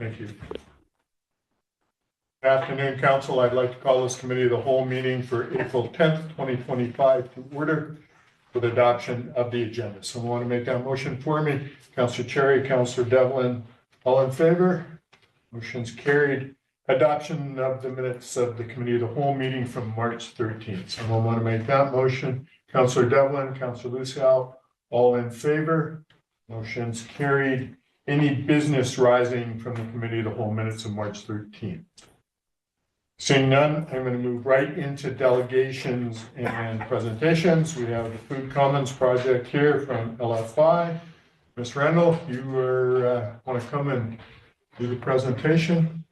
Thank you. Good afternoon, Council. I'd like to call this committee of the whole meeting for April 10th, 2025 to order with adoption of the agenda. Someone want to make that motion for me? Councillor Cherry, Councillor Devlin, all in favor? Motion's carried. Adoption of the minutes of the committee of the whole meeting from March 13th. Someone want to make that motion? Councillor Devlin, Councillor Lucial, all in favor? Motion's carried. Any business rising from the committee of the whole minutes of March 13th? Seeing none, I'm going to move right into delegations and presentations. We have the Food Commons project here from LFI. Ms. Randall, you want to come and do the presentation?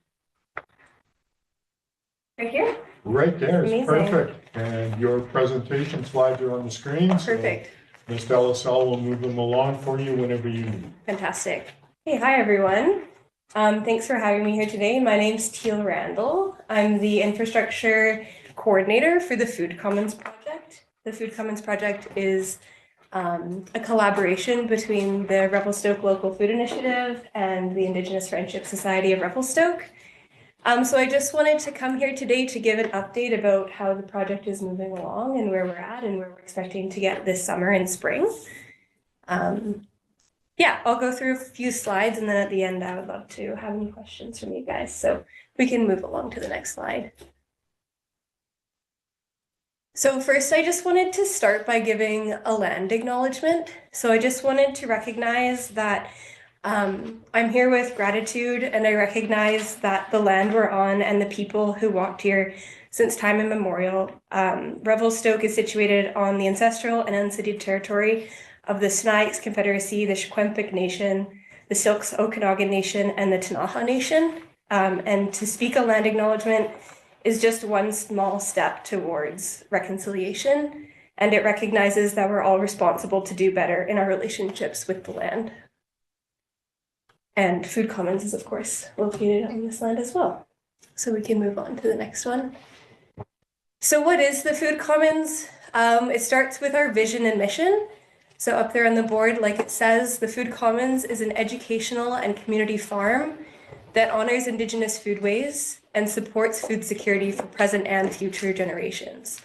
Right here? Right there, it's Amazing. perfect. And your presentation slides are on the screen. Perfect. So Ms. Delasal will move them along for you whenever you need. Fantastic. Hey, hi everyone. Thanks for having me here today. My name's Teal Randall. I'm the infrastructure coordinator for the Food Commons project. The Food Commons project is a collaboration between the Revelstoke Local Food Initiative and the Indigenous Friendship Society of Revelstoke. So I just wanted to come here today to give an update about how the project is moving along and where we're at and where we're expecting to get this summer and spring. Yeah, I'll go through a few slides and then at the end I would love to have any questions from you guys. So we can move along to the next slide. So first, I just wanted to start by giving a land acknowledgement. So I just wanted to recognize that I'm here with gratitude, and I recognize that the land we're on and the people who walked here since time immemorial. Revelstoke is situated on the ancestral and unceded territory of the Snipes Confederacy, the Secwepemc Nation, the Silks Okanagan Nation, and the Ktunaxa Nation. And to speak a land acknowledgement is just one small step towards reconciliation, and it recognizes that we're all responsible to do better in our relationships with the land. And Food Commons is, of course, located on this land as well. So we can move on to the next one. So what is the Food Commons? It starts with our vision and mission. So up there on the board, like it says, the Food Commons is an educational and community farm that honors Indigenous foodways and supports food security for present and future generations.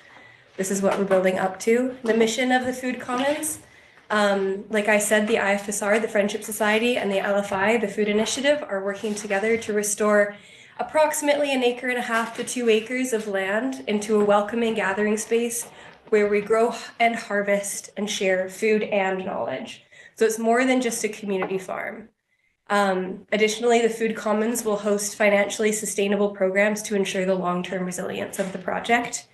This is what we're building up to. The mission of the Food Commons, like I said, the IFSR, the Friendship Society, and the LFI, the Food Initiative, are working together to restore approximately 1.5 acres to 2 acres of land into a welcoming gathering space where we grow and harvest and share food and knowledge. So it's more than just a community farm. Additionally, the Food Commons will host financially sustainable programs to ensure the long-term resilience of the project.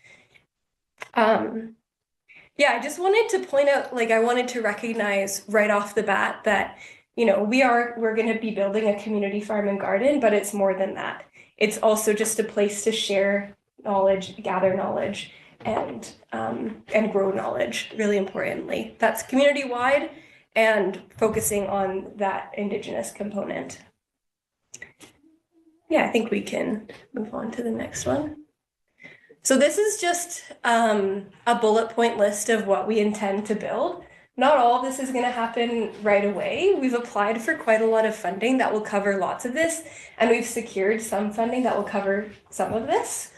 Yeah, I just wanted to point out, I wanted to recognize right off the bat that, we're going to be building a community farm and garden, but it's more than that. It's also just a place to share knowledge, gather knowledge, and grow knowledge, really importantly. That's community-wide and focusing on that Indigenous component. Yeah, I think we can move on to the next one. So this is just a bullet point list of what we intend to build. Not all of this is going to happen right away. We've applied for quite a lot of funding that will cover lots of this, and we've secured some funding that will cover some of this.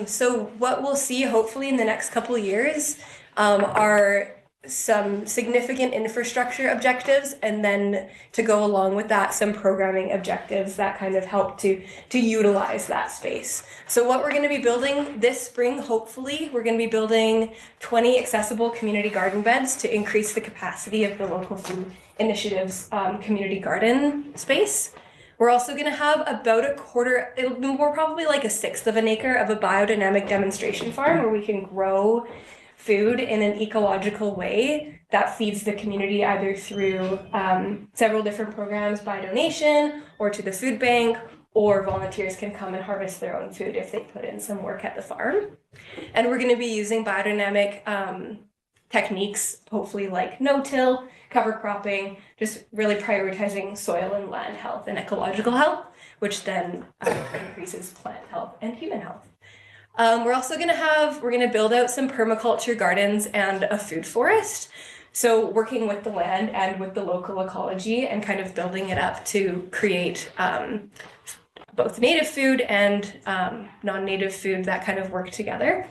So what we'll see hopefully in the next couple of years are some significant infrastructure objectives, and then to go along with that, some programming objectives that kind of help to utilize that space. So what we're going to be building this spring, hopefully, we're going to be building 20 accessible community garden beds to increase the capacity of the local food initiative's community garden space. We're also going to have about it'll be more probably like 1/6 of an acre of a biodynamic demonstration farm where we can grow food in an ecological way that feeds the community either through several different programs by donation or to the food bank, or volunteers can come and harvest their own food if they put in some work at the farm. And we're going to be using biodynamic techniques, hopefully like no-till, cover cropping, just really prioritizing soil and land health and ecological health, which then increases plant health and human health. We're also going to build out some permaculture gardens and a food forest. So working with the land and with the local ecology and kind of building it up to create both native food and non-native food that kind of work together.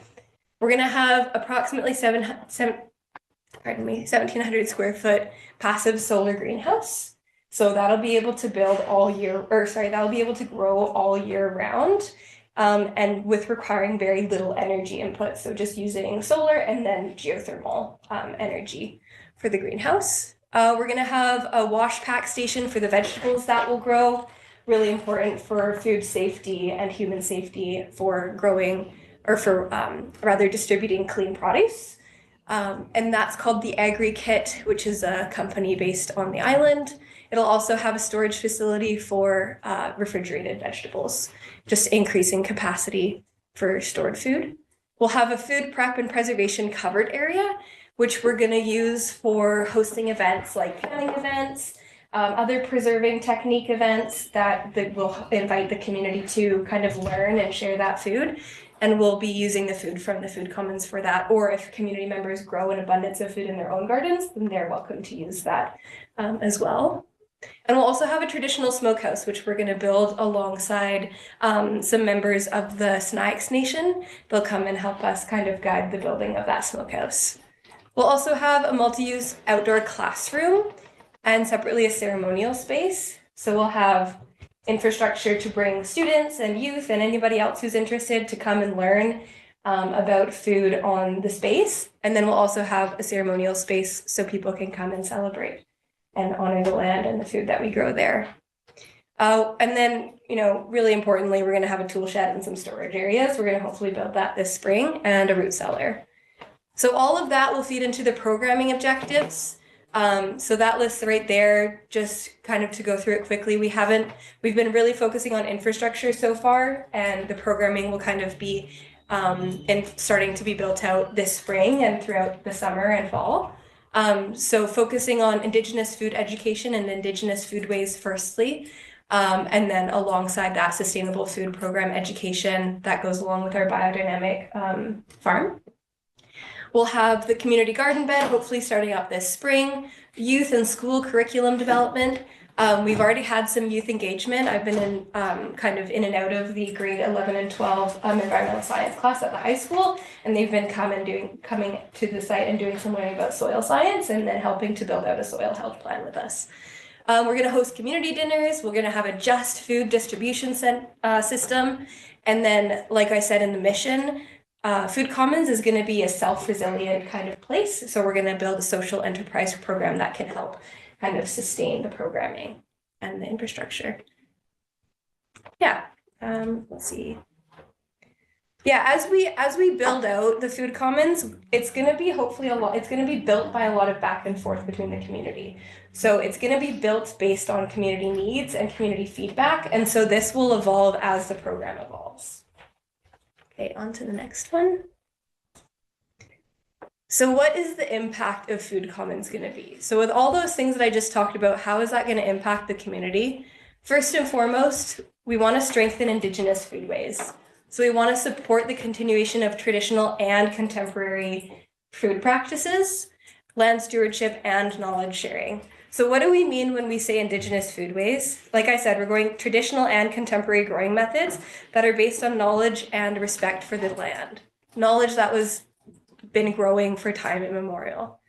We're going to have approximately 1,700 square foot passive solar greenhouse. So that'll be able to build that'll be able to grow all year round, and with requiring very little energy input. So just using solar and then geothermal energy for the greenhouse. We're going to have a wash pack station for the vegetables that will grow, really important for food safety and human safety for growing or for rather distributing clean produce. And that's called the AgriKit, which is a company based on the island. It'll also have a storage facility for refrigerated vegetables, just increasing capacity for stored food. We'll have a food prep and preservation covered area, which we're going to use for hosting events like canning events, other preserving technique events that will invite the community to kind of learn and share that food. And we'll be using the food from the food commons for that. Or if community members grow an abundance of food in their own gardens, then they're welcome to use that as well. And we'll also have a traditional smokehouse, which we're going to build alongside some members of the Snayaks Nation. They'll come and help us kind of guide the building of that smokehouse. We'll also have a multi-use outdoor classroom and separately a ceremonial space. So we'll have infrastructure to bring students and youth and anybody else who's interested to come and learn about food on the space. And then we'll also have a ceremonial space so people can come and celebrate and honor the land and the food that we grow there. And then, really importantly, we're going to have a tool shed and some storage areas. We're going to hopefully build that this spring, and a root cellar. So all of that will feed into the programming objectives. So that list right there, just kind of to go through it quickly, we've been really focusing on infrastructure so far, and the programming will kind of be starting to be built out this spring and throughout the summer and fall. So focusing on Indigenous food education and Indigenous foodways firstly, and then alongside that sustainable food program education that goes along with our biodynamic farm. We'll have the community garden bed, hopefully starting up this spring, youth and school curriculum development. We've already had some youth engagement. I've been in kind of in and out of the grade 11 and 12 environmental science class at the high school, and they've been coming to the site and doing some learning about soil science and then helping to build out a soil health plan with us. We're going to host community dinners. We're going to have a just food distribution system. And then, like I said in the mission, Food Commons is going to be a self-resilient kind of place. So we're going to build a social enterprise program that can help kind of sustain the programming and the infrastructure. Yeah, let's see. Yeah, as we build out the Food Commons, it's going to be hopefully it's going to be built by a lot of back and forth between the community. So it's going to be built based on community needs and community feedback. And so this will evolve as the program evolves. Okay, on to the next one. So what is the impact of Food Commons going to be? So with all those things that I just talked about, how is that going to impact the community? First and foremost, we want to strengthen Indigenous foodways. So we want to support the continuation of traditional and contemporary food practices, land stewardship, and knowledge sharing. So what do we mean when we say Indigenous foodways? Like I said, we're going traditional and contemporary growing methods that are based on knowledge and respect for the land. Knowledge that was been growing for time immemorial.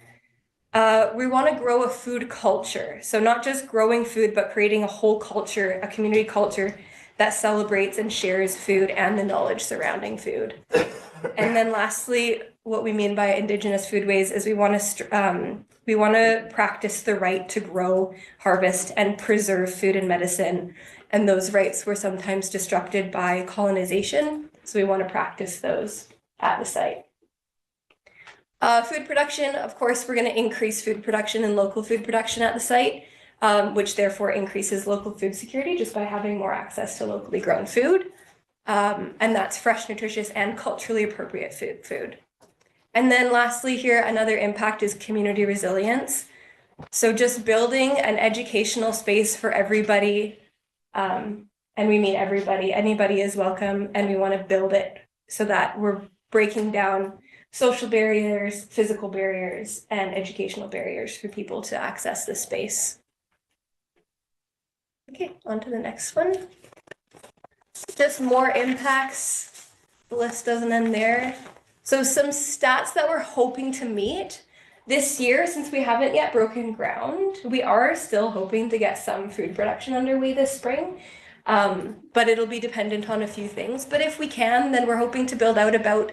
We want to grow a food culture. So not just growing food, but creating a whole culture, a community culture that celebrates and shares food and the knowledge surrounding food. And then lastly, what we mean by Indigenous foodways is we want to practice the right to grow, harvest, and preserve food and medicine. And those rights were sometimes disrupted by colonization. So we want to practice those at the site. Food production, of course, we're going to increase food production and local food production at the site, which therefore increases local food security just by having more access to locally grown food. And that's fresh, nutritious, and culturally appropriate food. And then lastly here, another impact is community resilience. So just building an educational space for everybody, and we mean everybody, anybody is welcome, and we want to build it so that we're breaking down social barriers, physical barriers, and educational barriers for people to access this space. Okay, on to the next one. Just more impacts. The list doesn't end there. So some stats that we're hoping to meet this year, since we haven't yet broken ground, we are still hoping to get some food production underway this spring. But it'll be dependent on a few things. But if we can, then we're hoping to build out about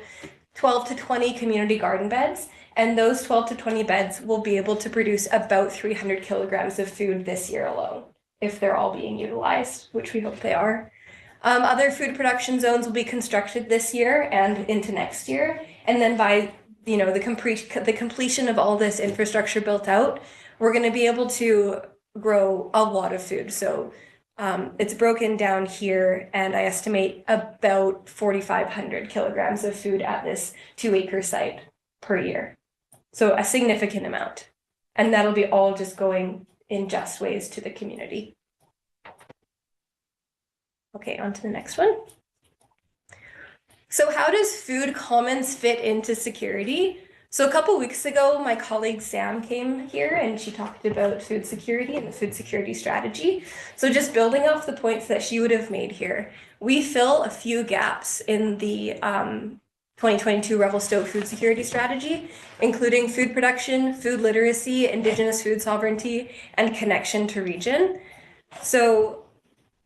12 to 20 community garden beds. And those 12 to 20 beds will be able to produce about 300 kilograms of food this year alone, if they're all being utilized, which we hope they are. Other food production zones will be constructed this year and into next year. And then by the completion of all this infrastructure built out, we're going to be able to grow a lot of food. So it's broken down here, and I estimate about 4,500 kilograms of food at this 2-acre site per year. So a significant amount. And that'll be all just going in just ways to the community. Okay, on to the next one. So how does Food Commons fit into security? So a couple weeks ago, my colleague Sam came here and she talked about food security and the food security strategy. So just building off the points that she would have made here, we fill a few gaps in the 2022 Revelstoke food security strategy, including food production, food literacy, Indigenous food sovereignty, and connection to region. So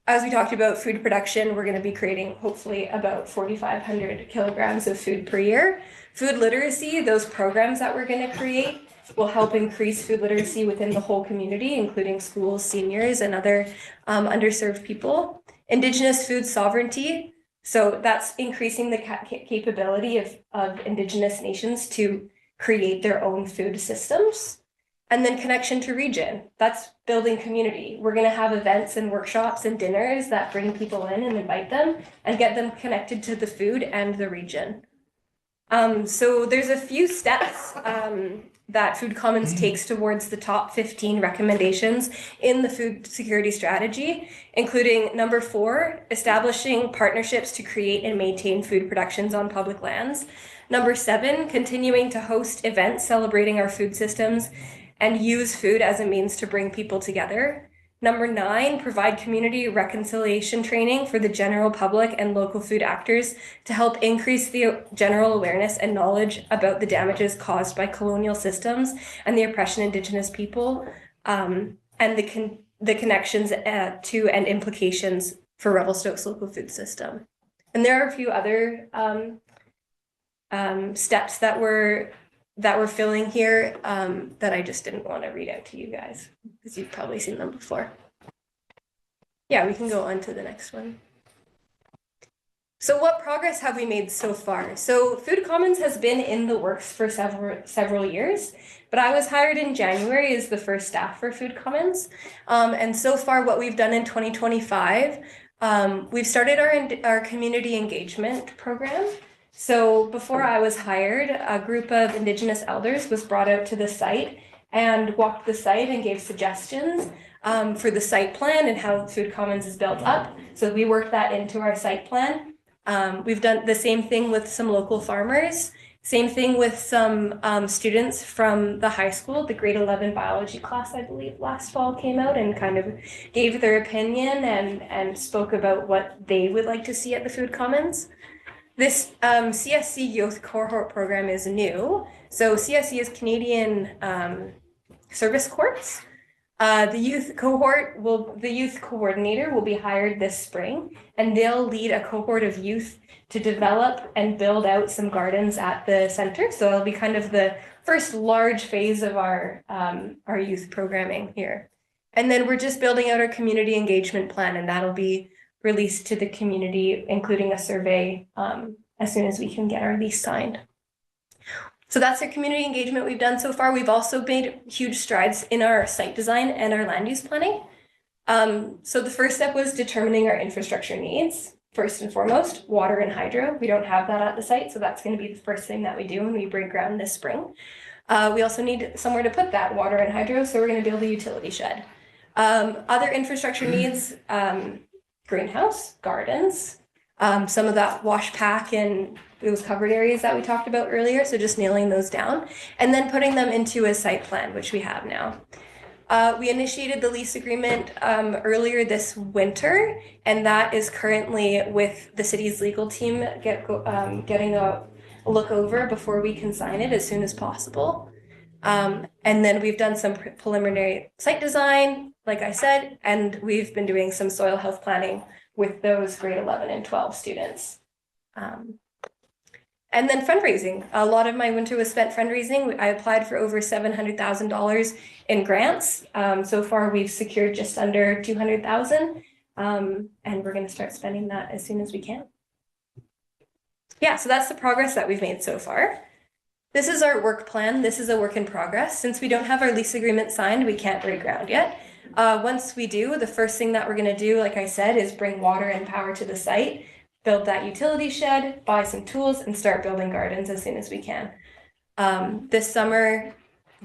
as we talked about food production, we're going to be creating hopefully about 4,500 kilograms of food per year. Food literacy, those programs that we're going to create will help increase food literacy within the whole community, including schools, seniors, and other underserved people. Indigenous food sovereignty, so that's increasing the capability of Indigenous nations to create their own food systems. And then connection to region, that's building community. We're going to have events and workshops and dinners that bring people in and invite them and get them connected to the food and the region. So there's a few steps that Food Commons takes towards the top 15 recommendations in the food security strategy, including number 4, establishing partnerships to create and maintain food productions on public lands. Number 7, continuing to host events celebrating our food systems and use food as a means to bring people together. Number 9, provide community reconciliation training for the general public and local food actors to help increase the general awareness and knowledge about the damages caused by colonial systems and the oppression of Indigenous people, and the connections to and implications for Revelstoke's local food system. And there are a few other steps that we're filling here that I just didn't want to read out to you guys because you've probably seen them before. Yeah, we can go on to the next one. So what progress have we made so far? So Food Commons has been in the works for several years, but I was hired in January as the first staff for Food Commons. And so far what we've done in 2025, we've started our community engagement program. So before I was hired, a group of Indigenous elders was brought out to the site and walked the site and gave suggestions for the site plan and how Food Commons is built up. So we worked that into our site plan. We've done the same thing with some local farmers, same thing with some students from the high school. The grade 11 biology class, I believe, last fall came out and kind of gave their opinion and spoke about what they would like to see at the Food Commons. This CSC Youth Cohort program is new. So CSC is Canadian Service Corps. The youth coordinator will be hired this spring, and they'll lead a cohort of youth to develop and build out some gardens at the center. So it'll be kind of the first large phase of our youth programming here. And then we're just building out our community engagement plan, and that'll be released to the community, including a survey as soon as we can get our lease signed. So that's our community engagement we've done so far. We've also made huge strides in our site design and our land use planning. So the first step was determining our infrastructure needs. First and foremost, water and hydro. We don't have that at the site, so that's going to be the first thing that we do when we break ground this spring. We also need somewhere to put that water and hydro, so we're going to build a utility shed. Other infrastructure needs, greenhouse, gardens, some of that wash pack and those covered areas that we talked about earlier. So just nailing those down and then putting them into a site plan, which we have now. We initiated the lease agreement earlier this winter, and that is currently with the city's legal team getting a look over before we can sign it as soon as possible. And then we've done some preliminary site design, like I said, and we've been doing some soil health planning with those grade 11 and 12 students. And then fundraising. A lot of my winter was spent fundraising. I applied for over $700,000 in grants. So far, we've secured just under $200,000, and we're going to start spending that as soon as we can. Yeah, so that's the progress that we've made so far. This is our work plan. This is a work in progress. Since we don't have our lease agreement signed, we can't break ground yet. Once we do, the first thing that we're going to do, like I said, is bring water and power to the site, build that utility shed, buy some tools, and start building gardens as soon as we can. This summer,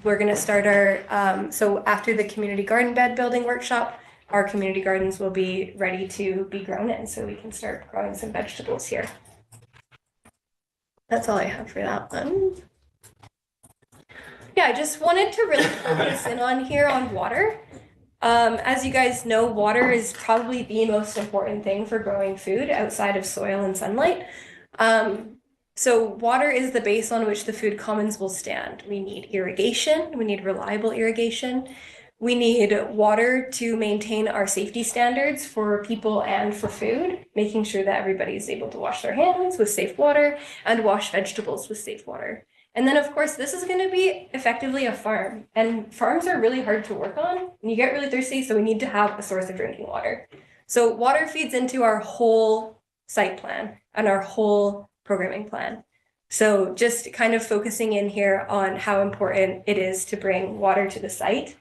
we're going to start our, so after the community garden bed building workshop, our community gardens will be ready to be grown in, so we can start growing some vegetables here. That's all I have for that one. Yeah, I just wanted to really focus in on here on water. As you guys know, water is probably the most important thing for growing food outside of soil and sunlight. So water is the base on which the food commons will stand. We need irrigation, we need reliable irrigation. We need water to maintain our safety standards for people and for food, making sure that everybody is able to wash their hands with safe water and wash vegetables with safe water. And then, of course, this is going to be effectively a farm, and farms are really hard to work on and you get really thirsty, so we need to have a source of drinking water. So water feeds into our whole site plan and our whole programming plan. So just kind of focusing in here on how important it is to bring water to the site.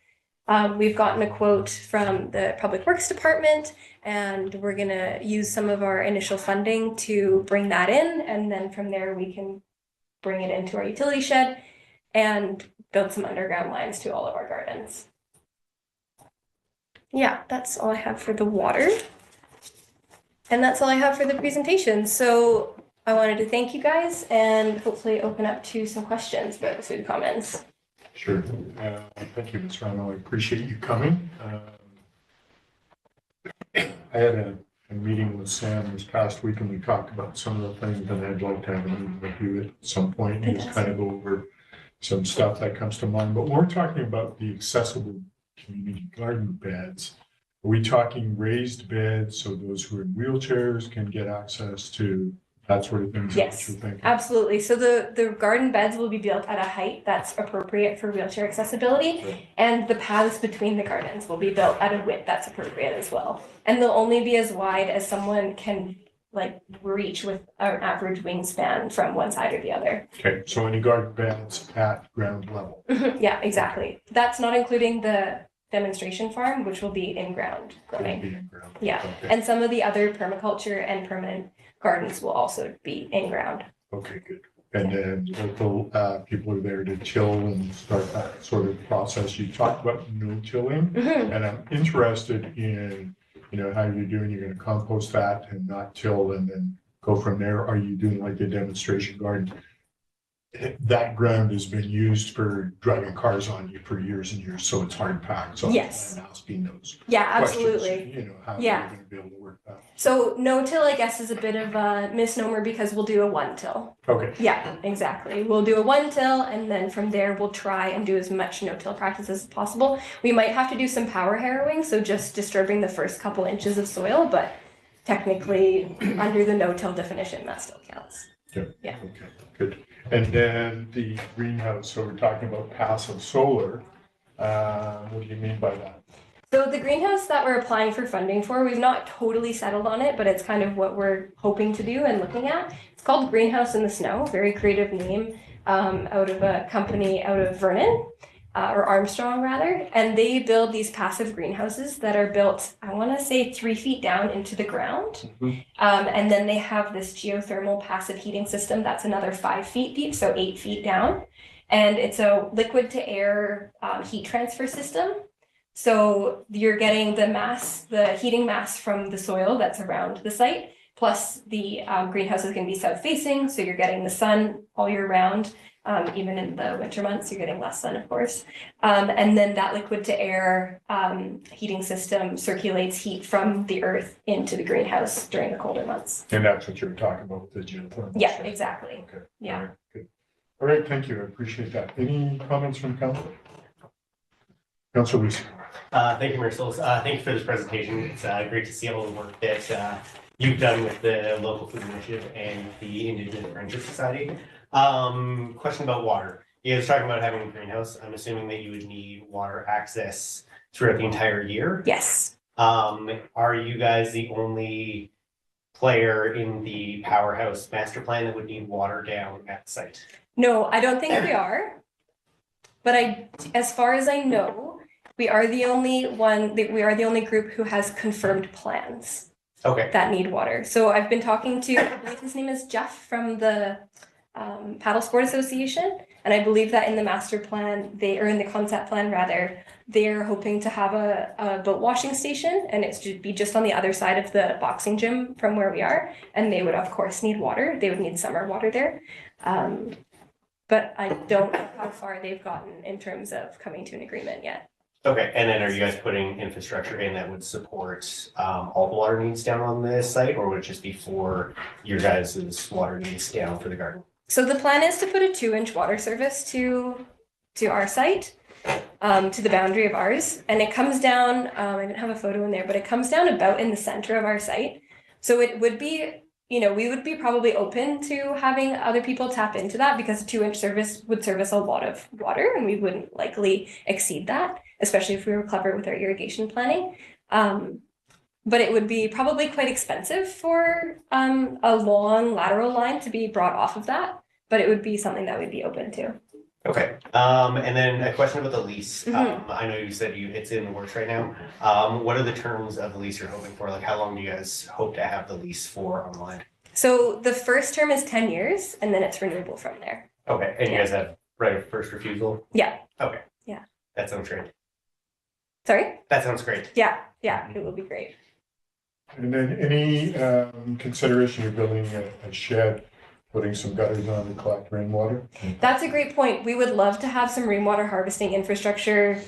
We've gotten a quote from the Public Works Department, and we're going to use some of our initial funding to bring that in, and then from there we can bring it into our utility shed and build some underground lines to all of our gardens. Yeah, that's all I have for the water. And that's all I have for the presentation. So I wanted to thank you guys and hopefully open up to some questions about the food commons. Sure. Thank you, Ms. Rano. I appreciate you coming. I had a meeting with Sam this past week and we talked about some of the things that I'd like to have a meeting with you at some point and just kind of go over some stuff that comes to mind. But when we're talking about the accessible community garden beds, are we talking raised beds so those who are in wheelchairs can get access to that sort of thing? Yes, absolutely. So the garden beds will be built at a height that's appropriate for wheelchair accessibility, okay. And the paths between the gardens will be built at a width that's appropriate as well. And they'll only be as wide as someone can like reach with an average wingspan from one side or the other. Okay, so any garden beds at ground level? Yeah, exactly. That's not including the demonstration farm, which will be in ground growing. Yeah, okay. And some of the other permaculture and permanent gardens will also be in ground. Okay, good. And then local people are there to chill and start that sort of process. You talked about no tilling, and I'm interested in, you know, how you're doing. You're going to compost that and not till, and then go from there. Are you doing like a demonstration garden? That ground has been used for driving cars on you for years and years, so it's hard packed. So yes, I'm asking those. Yeah, absolutely. You know, how you're going to be able to work that. So no till, I guess, is a bit of a misnomer because we'll do a one till. Okay. Yeah, exactly. We'll do a one till, and then from there we'll try and do as much no till practice as possible. We might have to do some power harrowing, so just disturbing the first couple inches of soil, but technically under the no till definition that still counts. Yeah. Yeah. Okay. Good. And then the greenhouse, so we're talking about passive solar. What do you mean by that? So the greenhouse that we're applying for funding for, we've not totally settled on it, but it's kind of what we're hoping to do and looking at. It's called Greenhouse in the Snow, very creative name, out of a company out of Vernon, or Armstrong rather. And they build these passive greenhouses that are built, I want to say 3 feet down into the ground. And then they have this geothermal passive heating system that's another 5 feet deep, so 8 feet down. And it's a liquid to air heat transfer system. So you're getting the mass, the heating mass from the soil that's around the site, Plus, the greenhouse is going to be south facing, so you're getting the sun all year round. Even in the winter months, you're getting less sun, of course. And then that liquid to air heating system circulates heat from the earth into the greenhouse during the colder months. And that's what you were talking about with the geothermal. Yeah, exactly. Okay. Yeah. All right, good. All right, thank you. I appreciate that. Any comments from council? Council Lucy. Thank you, Marisol. Thank you for this presentation. It's great to see all the work that you've done with the local food initiative and the Indigenous Friendship Society. Question about water. You guys talking about having a greenhouse. I'm assuming that you would need water access throughout the entire year. Yes. Are you guys the only player in the powerhouse master plan that would need water down at the site? No, I don't think we are. But as far as I know, we are the only group who has confirmed plans Okay. that need water. So I've been talking to, I believe his name is Jeff from the Paddle Sport Association. And I believe that in the master plan, or in the concept plan rather, they're hoping to have a boat washing station, and it should be just on the other side of the boxing gym from where we are. And they would of course need water. They would need summer water there. But I don't know how far they've gotten in terms of coming to an agreement yet. Okay, and then are you guys putting infrastructure in that would support all the water needs down on this site, or would it just be for your guys' water needs down for the garden? So the plan is to put a 2-inch water service to our site, to the boundary of ours, and it comes down. I didn't have a photo in there, but it comes down about in the center of our site. So it would be, we would be probably open to having other people tap into that, because a 2-inch service would service a lot of water, and we wouldn't likely exceed that, especially if we were clever with our irrigation planning. But it would be probably quite expensive for a long lateral line to be brought off of that, but it would be something that we'd be open to. Okay, and then a question about the lease. Mhm. I know you said it's in the works right now. What are the terms of the lease you're hoping for? Like, how long do you guys hope to have the lease for online? So the first term is 10 years, and then it's renewable from there. Okay, and you guys have right of first refusal? Yeah. Okay. Yeah. That sounds great. Sorry? That sounds great. Yeah, it will be great. And then any consideration you're building a shed, putting some gutters on to collect rainwater? That's a great point. We would love to have some rainwater harvesting infrastructure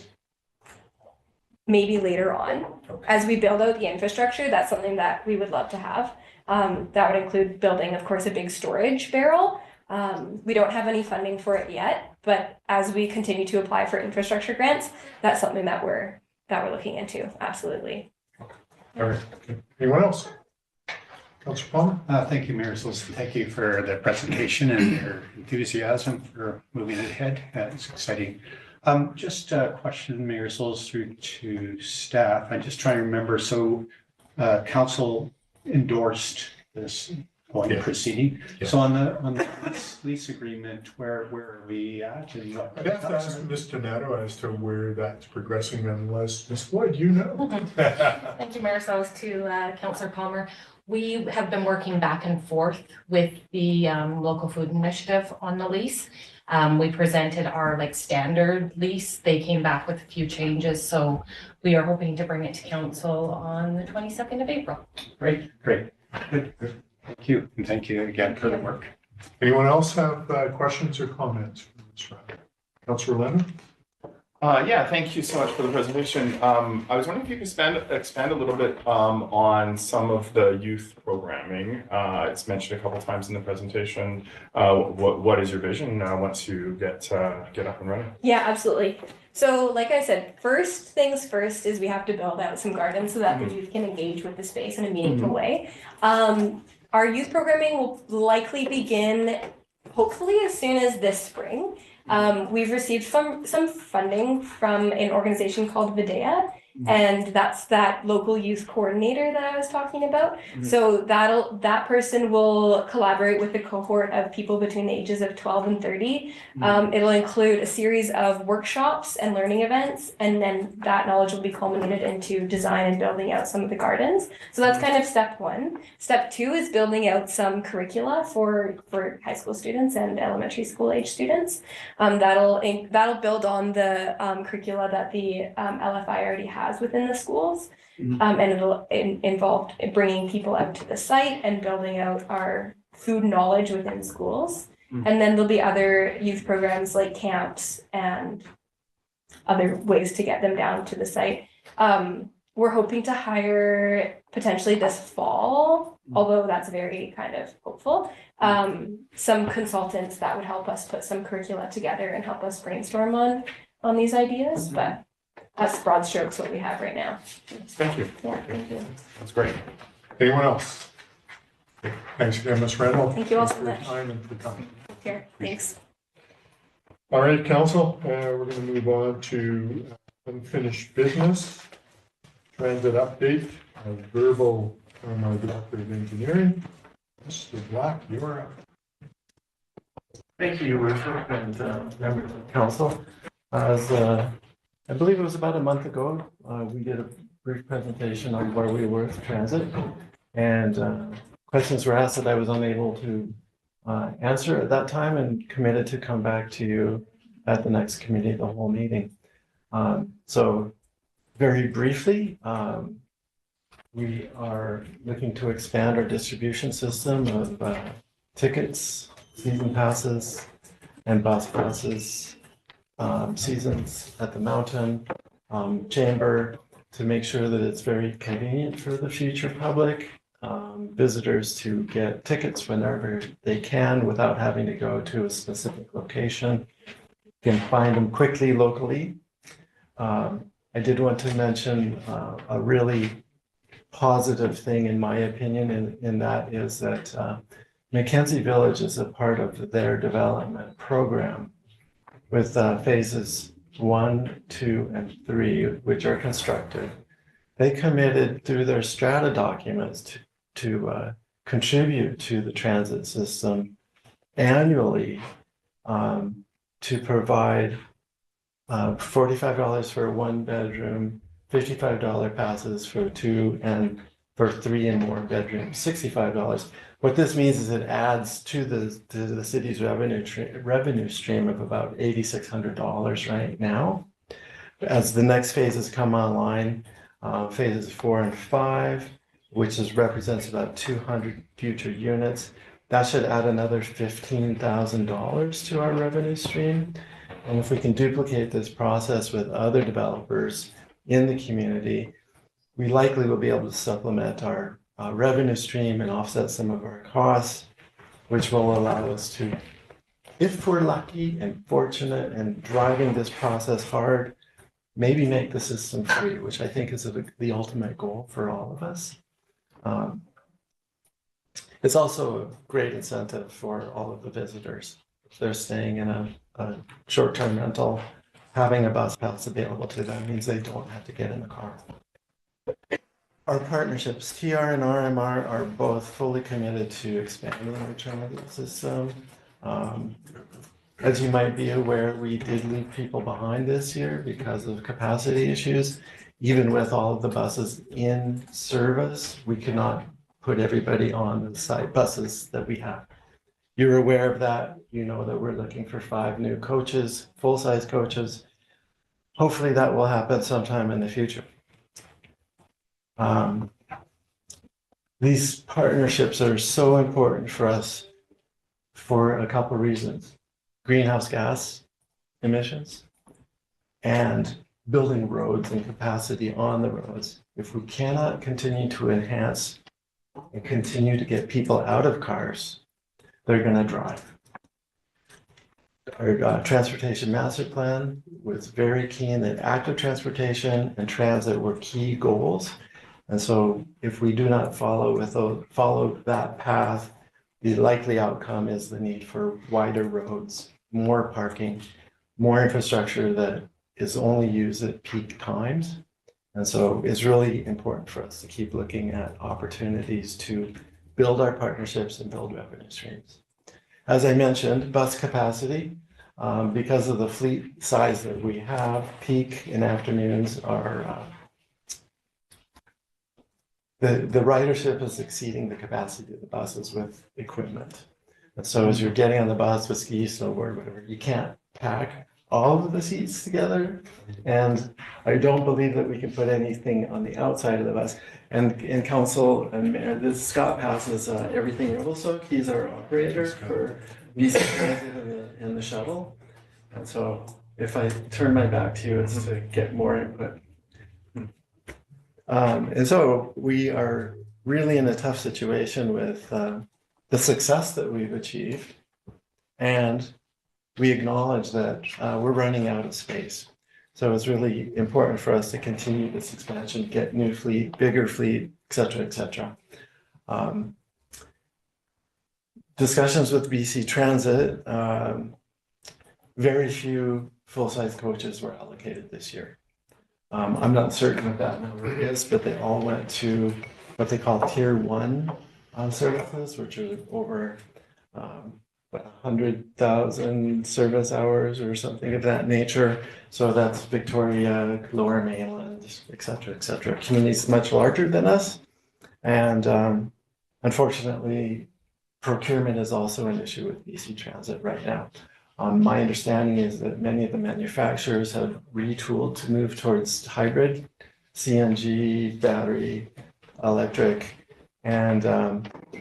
maybe later on. Okay. As we build out the infrastructure, that's something that we would love to have. That would include building, of course, a big storage barrel. We don't have any funding for it yet, but as we continue to apply for infrastructure grants, that's something that we're looking into. Absolutely. All right. Okay. Anyone else? Councilor Palmer? Thank you, Marisol. Thank you for the presentation and your enthusiasm for moving ahead. It's exciting. Just a question, Marisol, through to staff. I'm just trying to remember. So council endorsed this point Yeah. proceeding. Yeah. So on the lease agreement, where are we at? And what- I'd have to ask Ms. Donato as to where that's progressing, unless, Ms. Floyd, you know? Thank you, Marisol, to Councillor Palmer. We have been working back and forth with the local food initiative on the lease. We presented our standard lease. They came back with a few changes, so we are hoping to bring it to council on the 22nd of April. Great. Good. Thank you. And thank you again for the work. Anyone else have questions or comments for this round? Councilor Leonard? Yeah, thank you so much for the presentation. I was wondering if you could expand a little bit on some of the youth programming. It's mentioned a couple times in the presentation. What is your vision once you get up and running? Yeah, absolutely. So like I said, first things first is we have to build out some gardens so that the youth can engage with the space in a meaningful way. Our youth programming will likely begin hopefully as soon as this spring. We've received some funding from an organization called Videa, and that's that local youth coordinator that I was talking about. So that person will collaborate with a cohort of people between the ages of 12 and 30. It'll include a series of workshops and learning events, and then that knowledge will be culminated into design and building out some of the gardens. So that's kind of step one. Step two is building out some curricula for high school students and elementary school age students. That'll build on the curricula that the LFI already have has within the schools. Mhm. And involved in bringing people out to the site and building out our food knowledge within schools. Mhm. And then there'll be other youth programs like camps and other ways to get them down to the site. We're hoping to hire potentially this fall, although that's very kind of hopeful, some consultants that would help us put some curricula together and help us brainstorm on these ideas, but that's broad strokes what we have right now. Thank you. Yeah, thank you. That's great. Anyone else? Thanks again, Ms. Randall. Thank you all so for your much. time and for coming. Here, thanks. All right, council, we're going to move on to unfinished business. Transit update, a verbal from our Director of Engineering. Mr. Black, you're up. Thank you, Your Worship, and members of council. As I believe it was about a month ago, we did a brief presentation on where we were with transit, and questions were asked that I was unable to answer at that time, and committed to come back to you at the next committee of the whole meeting. So very briefly, we are looking to expand our distribution system of tickets, season passes, and bus passes, seasons at the mountain, chamber, to make sure that it's very convenient for the future public, visitors to get tickets whenever they can without having to go to a specific location. You can find them quickly locally. I did want to mention a really positive thing, in my opinion, and that is that Mackenzie Village is a part of their development program with phases 1, 2, and 3, which are constructed. They committed through their strata documents to contribute to the transit system annually, to provide $45 for a 1-bedroom, $55 passes for 2, and for 3 and more bedrooms, $65. What this means is it adds to the city's revenue stream of about $8,600 right now. As the next phases come online, phases 4 and 5, which represents about 200 future units, that should add another $15,000 to our revenue stream. And if we can duplicate this process with other developers in the community, we likely will be able to supplement our revenue stream and offset some of our costs, which will allow us to, if we're lucky and fortunate and driving this process hard, maybe make the system free, which I think is the ultimate goal for all of us. It's also a great incentive for all of the visitors. If they're staying in a short-term rental, having a bus pass available to them means they don't have to get in the car. Our partnerships, TR and RMR, are both fully committed to expanding the transit system. As you might be aware, we did leave people behind this year because of capacity issues. Even with all of the buses in service, we could not put everybody on the site buses that we have. You're aware of that. You know that we're looking for 5 new coaches, full-size coaches. Hopefully that will happen sometime in the future. These partnerships are so important for us for a couple of reasons: greenhouse gas emissions and building roads and capacity on the roads. If we cannot continue to enhance and continue to get people out of cars, they're going to drive. Our transportation master plan was very keen that active transportation and transit were key goals. And so if we do not follow that path, the likely outcome is the need for wider roads, more parking, more infrastructure that is only used at peak times. And so it's really important for us to keep looking at opportunities to build our partnerships and build revenue streams. As I mentioned, bus capacity, because of the fleet size that we have, peak and afternoons are, the ridership is exceeding the capacity of the buses with equipment. And so as you're getting on the bus with ski, snowboard, whatever, you can't pack all of the seats together. And I don't believe that we can put anything on the outside of the bus. And in council, and Mayor, this Scott passes everything Revelstoke. He's our operator for BC Transit and the shuttle. And so if I turn my back to you, it's to get more input. And so we are really in a tough situation with the success that we've achieved. And we acknowledge that we're running out of space. So it's really important for us to continue this expansion, get new fleet, bigger fleet, et cetera, et cetera. Discussions with BC Transit, very few full-size coaches were allocated this year. I'm not certain what that number is, but they all went to what they call tier 1 services, which are over 100,000 service hours or something of that nature. So that's Victoria, Lower Mainland, et cetera, communities much larger than us. And unfortunately, procurement is also an issue with BC Transit right now. My understanding is that many of the manufacturers have retooled to move towards hybrid, CNG, battery, electric. And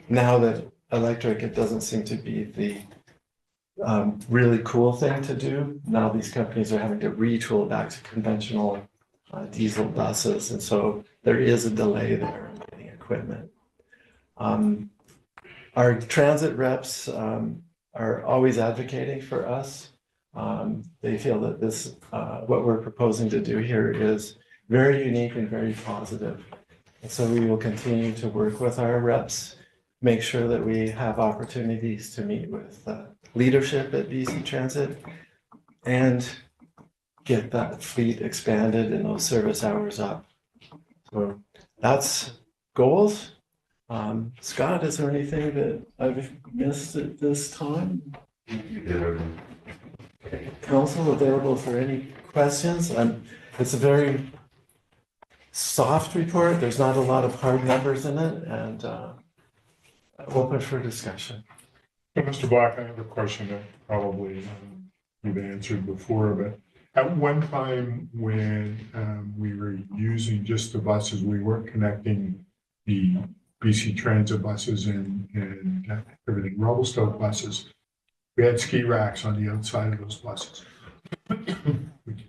now that electric, it doesn't seem to be the really cool thing to do. Now these companies are having to retool back to conventional diesel buses. And so there is a delay there in getting equipment. Our transit reps are always advocating for us. They feel that this, what we're proposing to do here is very unique and very positive. And so we will continue to work with our reps, make sure that we have opportunities to meet with leadership at BC Transit and get that fleet expanded and those service hours up. So that's goals. Scott, is there anything that I've missed at this time? Council available for any questions? It's a very soft report. There's not a lot of hard numbers in it, and open for discussion. Mr. Black, I have a question that probably you've answered before, but at one time when we were using just the buses, we weren't connecting the BC Transit buses and everything, Revelstoke buses. We had ski racks on the outside of those buses.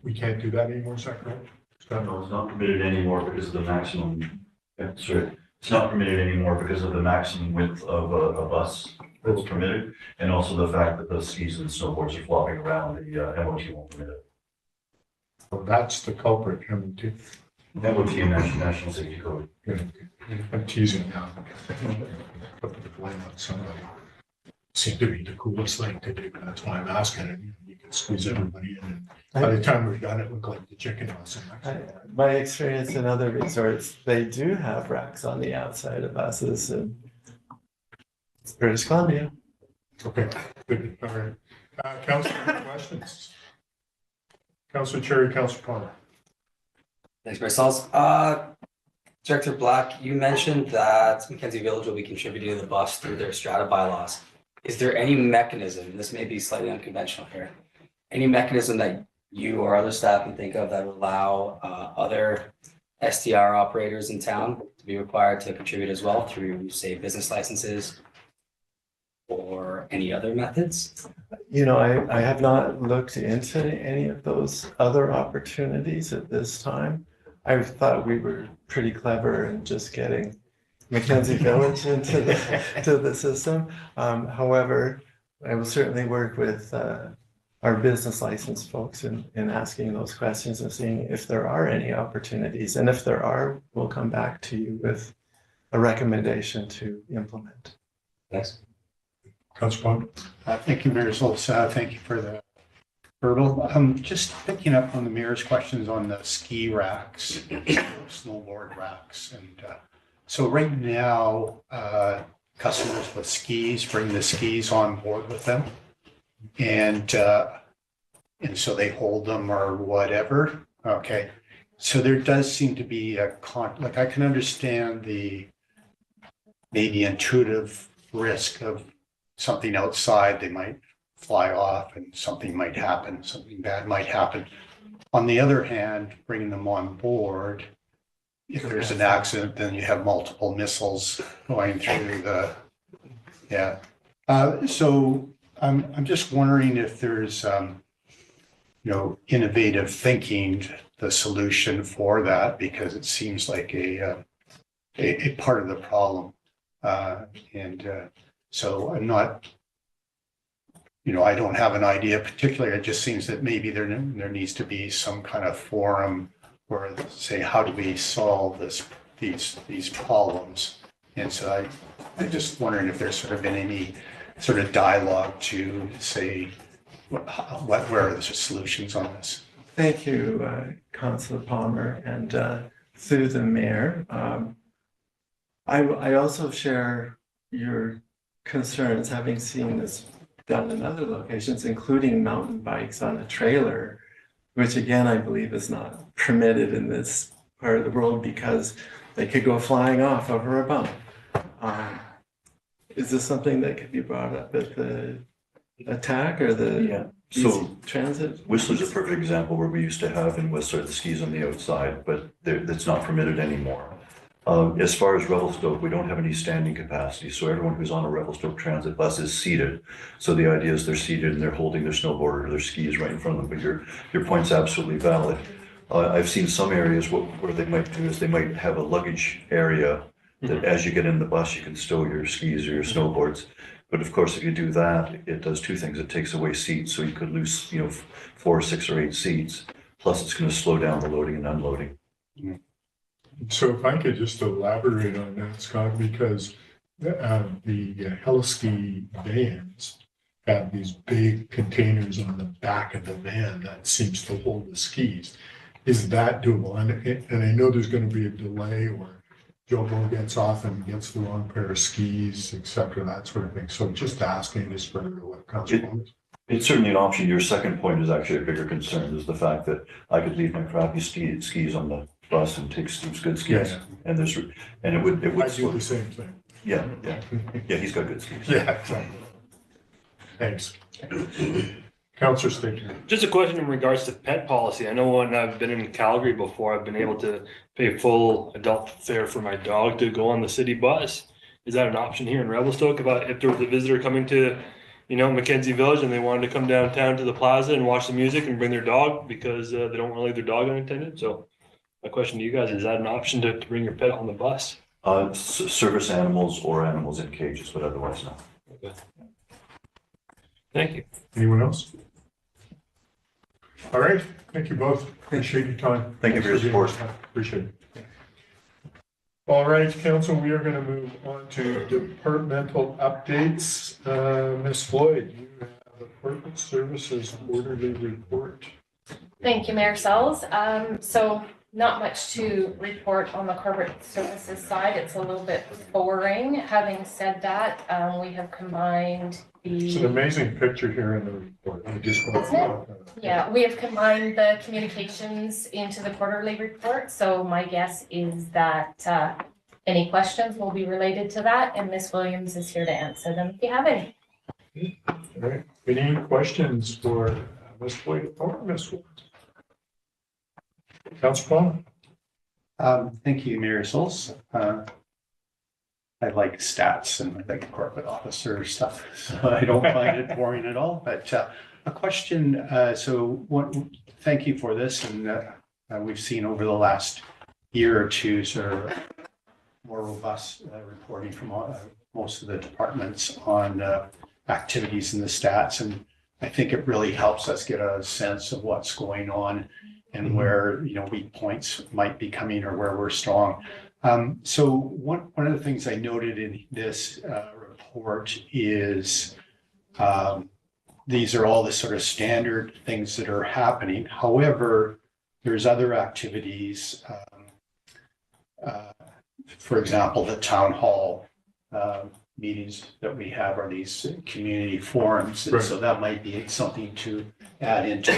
We can't do that anymore, is that correct? No, it's not permitted anymore because of the maximum, sorry, it's not permitted anymore because of the maximum width of a bus that's permitted, and also the fact that the skis and snowboards are flopping around, the MOT won't permit it. So that's the culprit, MOT. MOT and National Safety Code. I'm teasing now. Put the blame on somebody. Seemed to be the coolest thing to do, that's why I'm asking it. You can squeeze everybody in, and by the time we're done, it looked like the chicken house. My experience in other resorts, they do have racks on the outside of buses in British Columbia. Okay, good, all right. Councilor, any questions? Councilor Cherry, Councilor Palmer. Thanks, Marcel. Director Black, you mentioned that Mackenzie Village will be contributing to the bus through their strata bylaws. Is there any mechanism, this may be slightly unconventional here, any mechanism that you or other staff can think of that would allow other STR operators in town to be required to contribute as well through, say, business licenses or any other methods? You know, I have not looked into any of those other opportunities at this time. I thought we were pretty clever in just getting Mackenzie Village into the system. However, I will certainly work with our business license folks in asking those questions and seeing if there are any opportunities. And if there are, we'll come back to you with a recommendation to implement. Thanks. Councilor Palmer. Thank you, Mayor Schultz. Thank you for the verbal. Just picking up on the mayor's questions on the ski racks, snowboard racks. And so right now, customers with skis bring the skis on board with them. And so they hold them or whatever. Okay. So there does seem to be like I can understand the maybe intuitive risk of something outside. They might fly off and something might happen, something bad might happen. On the other hand, bringing them on board, if there's an accident, then you have multiple missiles going through the, yeah. So I'm just wondering if there's, innovative thinking, the solution for that, because it seems like a part of the problem. So I'm not, I don't have an idea particularly. It just seems that maybe there needs to be some kind of forum where say, how do we solve these problems? And so I'm just wondering if there's sort of been any sort of dialogue to say, where are the solutions on this? Thank you, Councillor Palmer, and through the mayor. I also share your concerns, having seen this done in other locations, including mountain bikes on a trailer, which again, I believe is not permitted in this part of the world because they could go flying off over a bump. Is this something that could be brought up at the attack or the So transit? Whistler's a perfect example where we used to have in Whistler the skis on the outside, but that's not permitted anymore. As far as Revelstoke, we don't have any standing capacity, so everyone who's on a Revelstoke transit bus is seated. So the idea is they're seated and they're holding their snowboard or their skis right in front of them, but your point's absolutely valid. I've seen some areas where they might do is they might have a luggage area that as you get in the bus, you can stow your skis or your snowboards. But of course, if you do that, it does two things. It takes away seats, so you could lose, 4, 6, or 8 seats. Plus, it's going to slow down the loading and unloading. So if I could just elaborate on that, Scott, because the Heliski vans have these big containers on the back of the van that seems to hold the skis. Is that doable? And I know there's going to be a delay or Joe Blow gets off and gets the wrong pair of skis, et cetera, that sort of thing. So just asking is for what comes from it. It's certainly an option. Your second point is actually a bigger concern, is the fact that I could leave my crappy skis on the bus and take Steve's good skis. Yeah. And it would I do the same thing. Yeah, he's got good skis. Yeah, exactly. Thanks. Councillor Staker. Just a question in regards to pet policy. I know when I've been in Calgary before, I've been able to pay full adult fare for my dog to go on the city bus. Is that an option here in Revelstoke? If there was a visitor coming to, Mackenzie Village and they wanted to come downtown to the plaza and watch the music and bring their dog because they don't want to leave their dog unattended. So my question to you guys, is that an option to bring your pet on the bus? Service animals or animals in cages, but otherwise no. Okay. Thank you. Anyone else? All right. Thank you both. Appreciate your time. Thank you for your support. Appreciate it. All right, council, we are going to move on to departmental updates. Ms. Floyd, you have a corporate services quarterly report. Thank you, Mayor Sells. So not much to report on the corporate services side. It's a little bit boring. Having said that, we have combined It's an amazing picture here in the report. I just want to Yeah, we have combined the communications into the quarterly report. So my guess is that any questions will be related to that, and Ms. Williams is here to answer them if you have any. All right. Any questions for Ms. Floyd or Ms. Wood? Councilor Palmer. Thank you, Mayor Souls. I like stats and I like corporate officer stuff, so I don't find it boring at all. But a question, thank you for this. And we've seen over the last year or two sort of more robust reporting from most of the departments on activities in the stats. And I think it really helps us get a sense of what's going on and where, weak points might be coming or where we're strong. So one of the things I noted in this report is these are all the sort of standard things that are happening. However, there's other activities. For example, the town hall meetings that we have are these community forums. And so that might be something to add into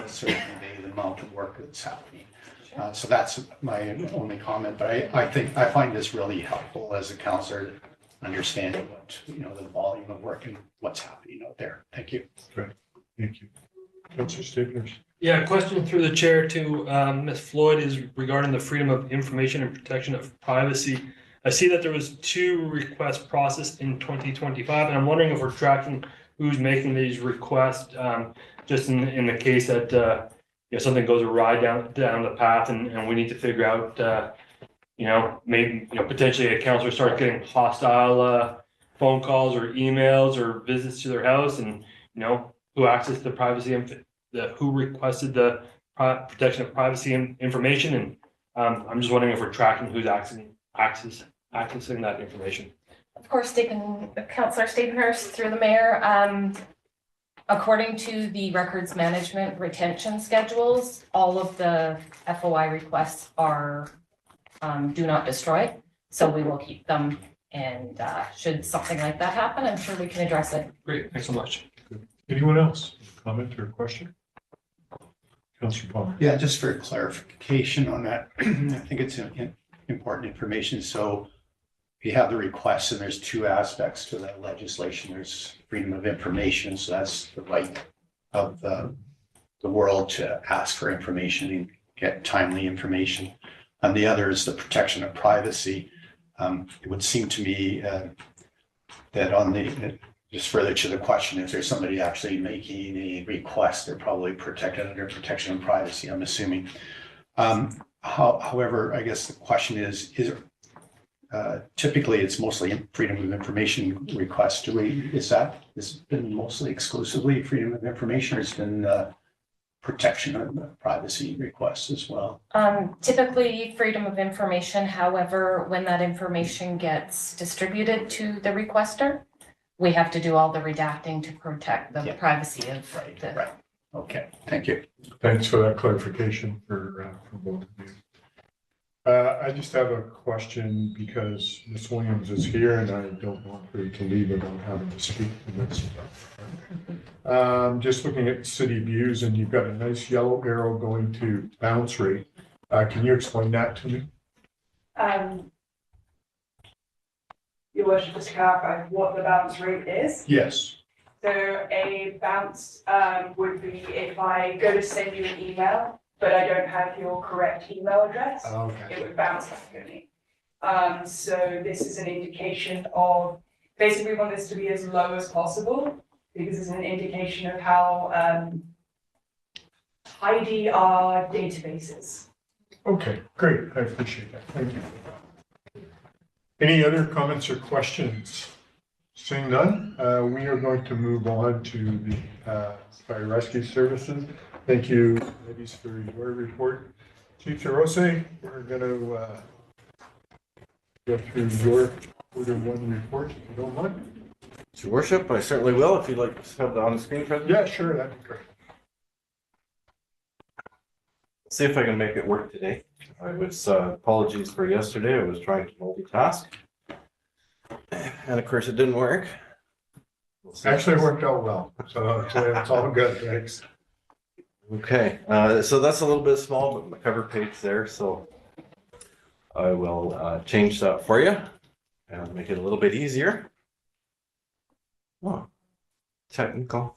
certainly the amount of work that's happening. So that's my only comment, but I find this really helpful as a counselor understanding what, the volume of work and what's happening out there. Thank you. Thank you. Councillor Staples. Yeah, question through the chair to Ms. Floyd is regarding the freedom of information and protection of privacy. I see that there was 2 requests processed in 2025, and I'm wondering if we're tracking who's making these requests, just in the case that something goes awry down the path, and we need to figure out, maybe potentially a counselor starts getting hostile phone calls or emails or visits to their house, and who accessed the privacy and who requested the protection of privacy and information, and I'm just wondering if we're tracking who's accessing that information. Of course, Councillor Stapenhurst through the mayor. According to the records management retention schedules, all of the FOI requests are do not destroy. So we will keep them, and should something like that happen, I'm sure we can address it. Great, thanks so much. Anyone else? Comment or question? Councillor Palmer. Yeah, just for clarification on that, I think it's important information. So you have the requests, and there's 2 aspects to that legislation. There's freedom of information, so that's the right of the world to ask for information and get timely information. And the other is the protection of privacy. It would seem to me that just further to the question, if there's somebody actually making a request, they're probably protected under protection of privacy, I'm assuming. However, I guess the question is typically it's mostly freedom of information requests. Has it been mostly exclusively freedom of information, or has it been protection of privacy requests as well? Typically freedom of information. However, when that information gets distributed to the requester, we have to do all the redacting to protect the privacy of Right. Okay, thank you. Thanks for that clarification for both of you. I just have a question because Ms. Williams is here and I don't want her to leave without having to speak to this stuff. Just looking at city views, and you've got a nice yellow arrow going to bounce rate. Can you explain that to me? Your worship, just to clarify what the bounce rate is. Yes. So a bounce would be if I go to send you an email, but I don't have your correct email address, it would bounce back at me. So this is an indication of, basically we want this to be as low as possible, because it's an indication of how tidy our database is. Okay, great. I appreciate that. Thank you. Any other comments or questions? Seeing none, we are going to move on to the fire rescue services. Thank you, ladies, for your report. Chief Hirose, we're going to go through your order 1 report, if you don't mind. Your worship, I certainly will, if you'd like to have that on the screen present. Yeah, sure, that'd be great. See if I can make it work today. I was, apologies for yesterday, I was trying to multitask. And of course, it didn't work. Actually, it worked out well, so it's all good, thanks. Okay, so that's a little bit small, but my cover page there, so I will change that for you and make it a little bit easier. Oh, technical.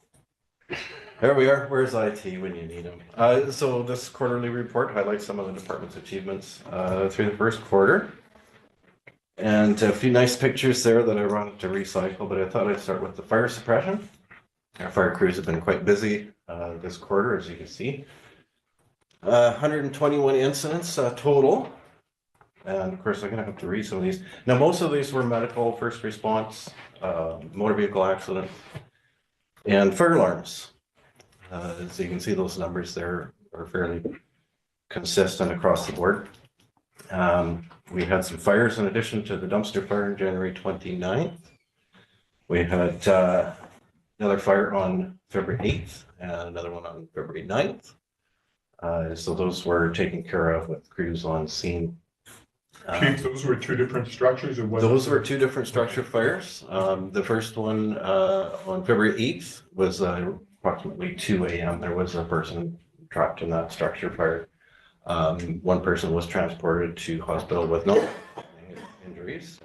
There we are. Where's IT when you need them? So this quarterly report highlights some of the department's achievements through the first quarter. And a few nice pictures there that I wanted to recycle, but I thought I'd start with the fire suppression. Our fire crews have been quite busy this quarter, as you can see. 121 incidents total. And of course, I'm going to have to read some of these. Now, most of these were medical, first response, motor vehicle accident, and fire alarms. As you can see, those numbers there are fairly consistent across the board. We had some fires in addition to the dumpster fire on January 29th. We had another fire on February 8th and another one on February 9th. So those were taken care of with crews on scene. Chief, those were 2 different structures, or what? Those were 2 different structure fires. The first one on February 8th was approximately 2 a.m. There was a person trapped in that structure fire. One person was transported to hospital with no injuries.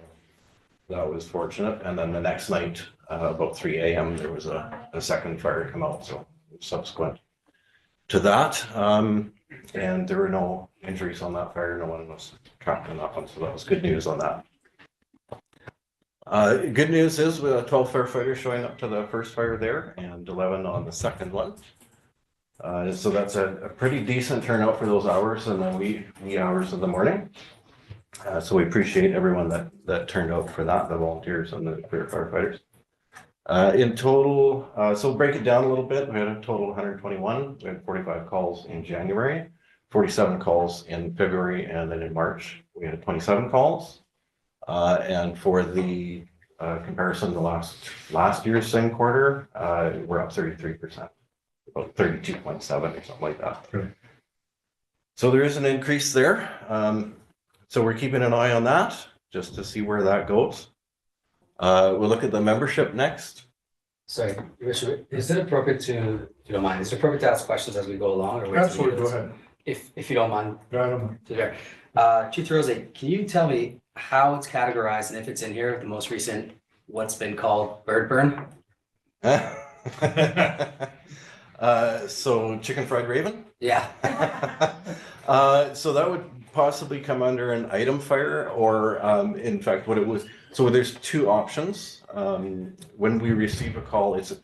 that was fortunate. And then the next night, about 3 a.m., there was a second fire come out. So subsequent to that, and there were no injuries on that fire. No one was trapped in that one. So that was good news on that. Good news is we have 12 firefighters showing up to the first fire there and 11 on the second one. So that's a pretty decent turnout for those hours in the wee hours of the morning. So we appreciate everyone that turned out for that, the volunteers and the clear firefighters. In total, so break it down a little bit. We had a total of 121. We had 45 calls in January, 47 calls in February, and then in March we had 27 calls. And for the comparison to last year's same quarter, we're up 33%, about 32.7 or something like that. Okay. So there is an increase there. So we're keeping an eye on that just to see where that goes. We'll look at the membership next. Sorry, Richard, is it appropriate to, if you don't mind, is it appropriate to ask questions as we go along? Or wait till Absolutely, we go get ahead. If you don't mind. I don't know. To there. Chief Rose, can you tell me how it's categorized and if it's in here, the most recent, what's been called bird burn? So chicken fried raven? Yeah. So that would possibly come under an item fire or in fact what it was. So there's two options. When we receive a call, it's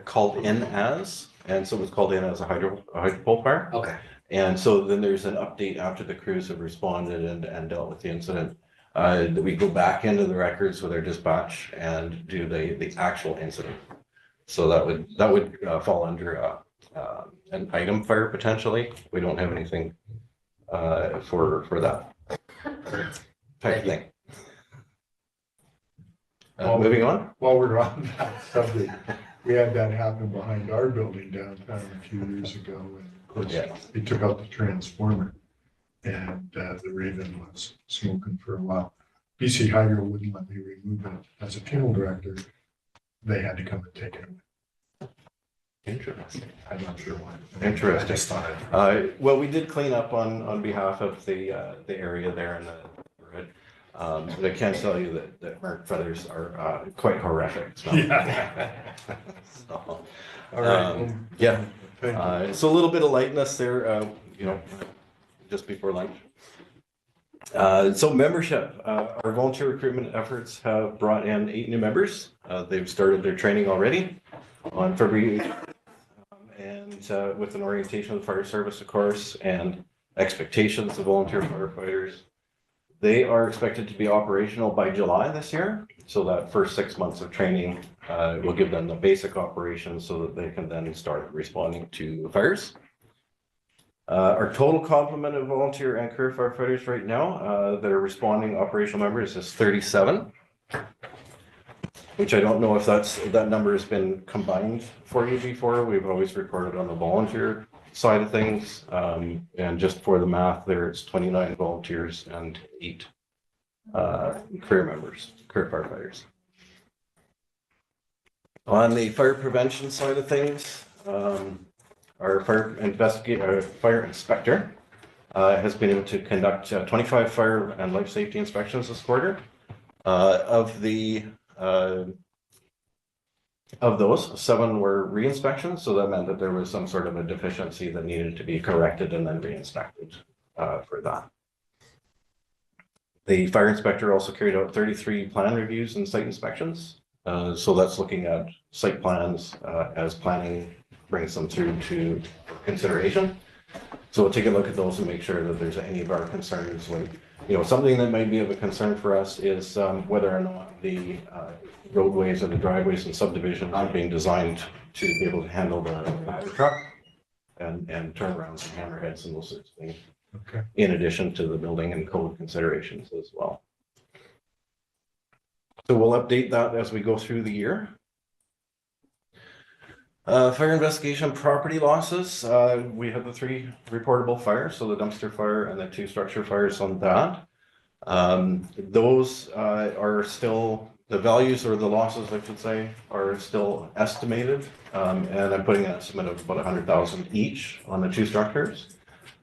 called in as, and so it was called in as a hydropole fire. Okay. And so then there's an update after the crews have responded and dealt with the incident. That we go back into the records with our dispatch and do the actual incident. So that would fall under an item fire potentially. We don't have anything for that type of thing. Moving on. While we're on that subject, we had that happen behind our building downtown a few years ago. And of course, they took out the transformer and the Raven was smoking for a while. BC Hydro wouldn't let me remove it. As a funeral director, they had to come and take it away. Interesting. I'm not sure why. Interesting. I just thought I'd- Well, we did clean up on behalf of the area there in the neighborhood. But I can tell you that burnt feathers are quite horrific. So, Yeah. so, All right. Yeah. Thank you. So a little bit of lightness there, just before lunch. So membership, our volunteer recruitment efforts have brought in 8 new members. They've started their training already on February 8th. And with an orientation of the fire service, of course, and expectations of volunteer firefighters. They are expected to be operational by July this year. So that first 6 months of training will give them the basic operations so that they can then start responding to fires. Our total complement of volunteer and career firefighters right now that are responding operational members is 37. Which I don't know if that number has been combined for you before. We've always reported on the volunteer side of things. And just for the math there, it's 29 volunteers and 8 career firefighters. On the fire prevention side of things, our fire inspector has been able to conduct 25 fire and life safety inspections this quarter. Of those, 7 were re-inspections, so that meant that there was some sort of a deficiency that needed to be corrected and then re-inspected for that. The fire inspector also carried out 33 plan reviews and site inspections. So that's looking at site plans as planning brings them through to consideration. So we'll take a look at those and make sure that there's any of our concerns. When, something that might be of a concern for us is whether or not the roadways or the driveways and subdivisions are being designed to be able to handle the truck and turnarounds and hammerheads and those sorts of things. Okay. In addition to the building and code considerations as well. So we'll update that as we go through the year. Fire investigation property losses. We had the 3 reportable fires, so the dumpster fire and the 2 structure fires on that. Those are still, the values or the losses, I should say, are still estimated. And I'm putting an estimate of about 100,000 each on the 2 structures.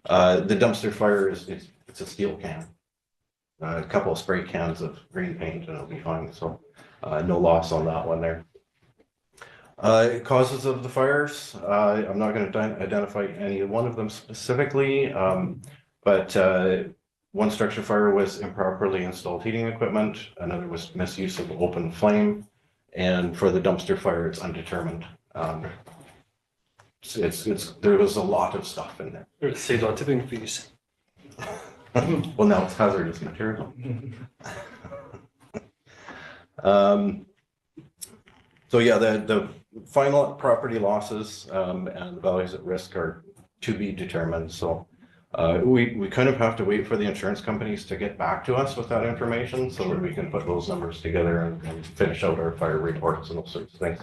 The dumpster fire it's a steel can. a couple of spray cans of green paint and it'll be fine. So no loss on that one there. Causes of the fires, I'm not going to identify any one of them specifically, but one structure fire was improperly installed heating equipment, another was misuse of open flame, and for the dumpster fire, it's undetermined. There was a lot of stuff in there. Or saved on tipping fees. Well, now it's hazardous material. So yeah, the final property losses and the values at risk are to be determined. So we kind of have to wait for the insurance companies to get back to us with that information so that we can put those numbers together and finish out our fire reports and those sorts of things.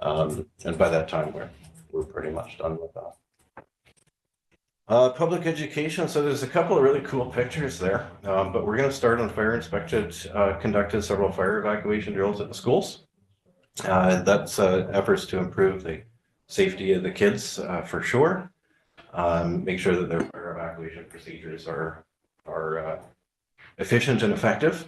And by that time, we're pretty much done with that. Public education. So there's a couple of really cool pictures there, but we're going to start on fire inspected, conducted several fire evacuation drills at the schools. That's efforts to improve the safety of the kids for sure. Make sure that their fire evacuation procedures are efficient and effective.